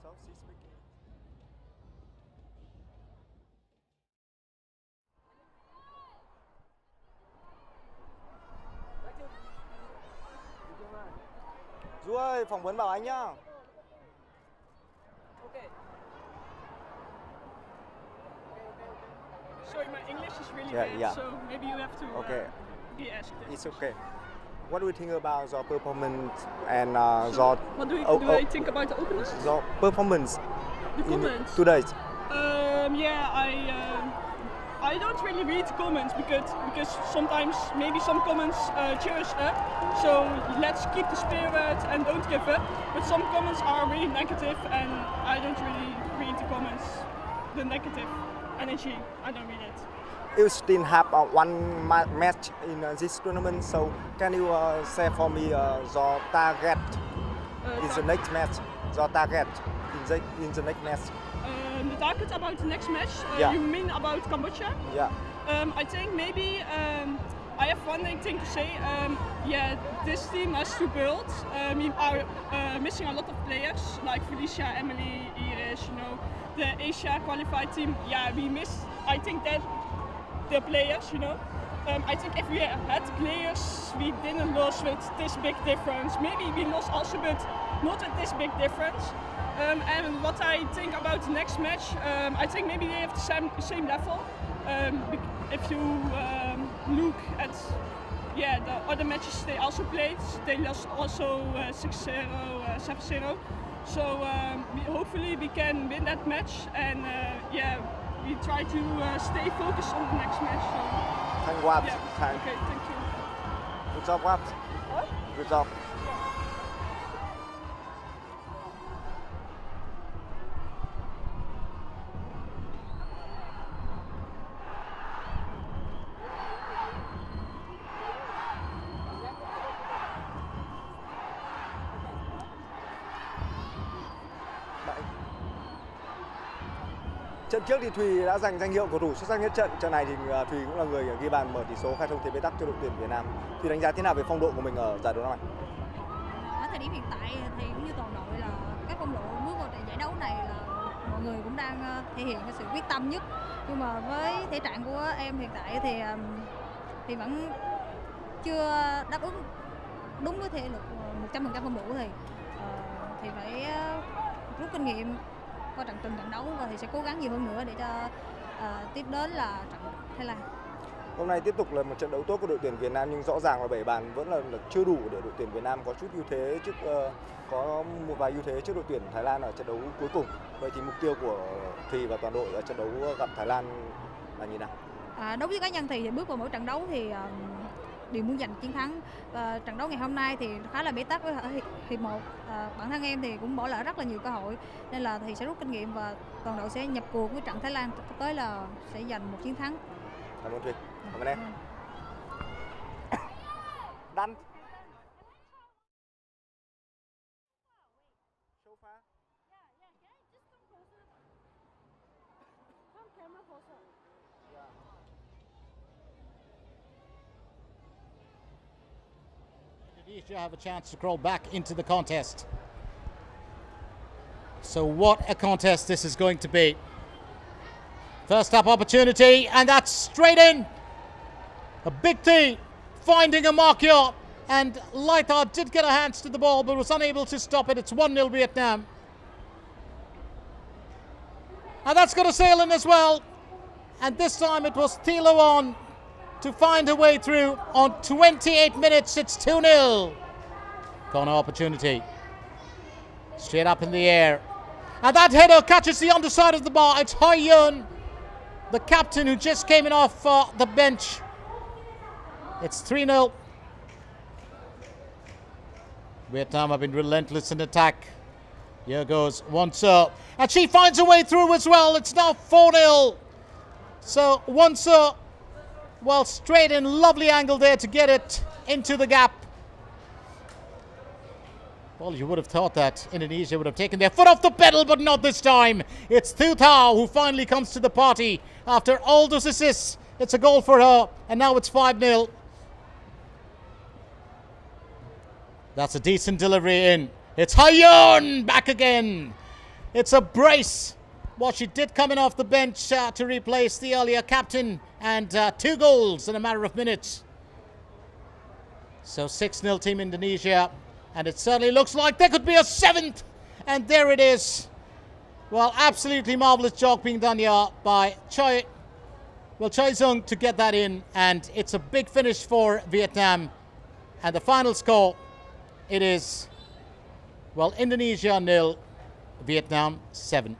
So she's speaking. Chú ơi, phỏng vấn bảo anh nhá. Sorry, my English is really Yeah, bad, yeah. so maybe you have to be asked this. It's okay. What do you think about your performance and your What do I think about the opponents? your performance The in comments? today? I don't really read comments because sometimes maybe some comments cheer us up. So let's keep the spirit and don't give up. But some comments are really negative, and I don't really read the comments. The negative energy, I don't read it. You still have one match in this tournament, so can you say for me your target in the next match? Your target in the next match? The target about the next match? Yeah. You mean about Cambodia? Yeah. I think maybe I have one thing to say. This team has to build. We are missing a lot of players like Felicia, Emily, Iris. You know, the Asia qualified team. Yeah, we missed. I think that the players. You know, I think if we had players, we didn't lose with this big difference. Maybe we lost also, but not with this big difference. And what I think about the next match, I think maybe they have the same level. If you look at the other matches they also played, they lost also 6-0, 7-0. So hopefully we can win that match, and we try to stay focused on the next match. So, Thank you. Okay, thank you. Good job, Wap. What? Good job. Trận trước thì Thùy đã giành danh hiệu cầu thủ xuất sắc nhất trận. Trận này thì Thùy cũng là người ghi bàn mở tỷ số khai thông thế bế tắc cho đội tuyển Việt Nam. Thùy đánh giá thế nào về phong độ của mình ở giải đấu này? Ở thời điểm hiện tại thì cũng như toàn đội là cái phong độ bước vào giải đấu này là mọi người cũng đang thể hiện cái sự quyết tâm nhất. Nhưng mà với thể trạng của em hiện tại thì vẫn chưa đáp ứng đúng với thể lực 100% phong độ thì phải rút kinh nghiệm qua từng trận đấu và thì sẽ cố gắng nhiều hơn nữa để cho tiếp đến là trận Thái Lan. Hôm nay tiếp tục là một trận đấu tốt của đội tuyển Việt Nam nhưng rõ ràng là 7 bàn vẫn là chưa đủ để đội tuyển Việt Nam có chút ưu thế trước có một vài ưu thế trước đội tuyển Thái Lan ở trận đấu cuối cùng. Vậy thì mục tiêu của Thùy và toàn đội ở trận đấu gặp Thái Lan là như nào? Đối với cá nhân thì bước vào mỗi trận đấu thì đều muốn giành chiến thắng. Trận đấu ngày hôm nay thì khá là bế tắc với hiệp 1. Bản thân em thì cũng bỏ lỡ rất là nhiều cơ hội nên là thì sẽ rút kinh nghiệm và toàn đội sẽ nhập cuộc với trận Thái Lan tới là sẽ giành một chiến thắng. Cảm ơn Thùy. Cảm ơn em. Đan. Indonesia have a chance to crawl back into the contest. So what a contest this is going to be. First up opportunity, and that's straight in. A big T finding a mark here, and Laita did get her hands to the ball but was unable to stop it. It's 1-0 Vietnam. And that's got a sail in as well. And this time it was Thilo on to find her way through. On 28 minutes, it's 2-0. Corner opportunity. Straight up in the air. And that header catches the underside of the bar. It's Hai Yun, the captain who just came in off the bench. It's 3-0. Vietnam have been relentless in attack. Here goes Won-seo. And she finds her way through as well. It's now 4-0. So Won-seo, well, straight in, lovely angle there to get it into the gap. Well, you would have thought that Indonesia would have taken their foot off the pedal, but not this time. It's Thu Thao who finally comes to the party after all those assists. It's a goal for her, and now it's 5-0. That's a decent delivery in. It's Hai Yun back again. It's a brace. Well, she did coming off the bench to replace the earlier captain, and 2 goals in a matter of minutes. So 6-0 Team Indonesia. And it certainly looks like there could be a 7th. And there it is. Well, absolutely marvellous job being done here by Choi Zung to get that in. And it's a big finish for Vietnam. And the final score, it is, well, Indonesia 0, Vietnam 7.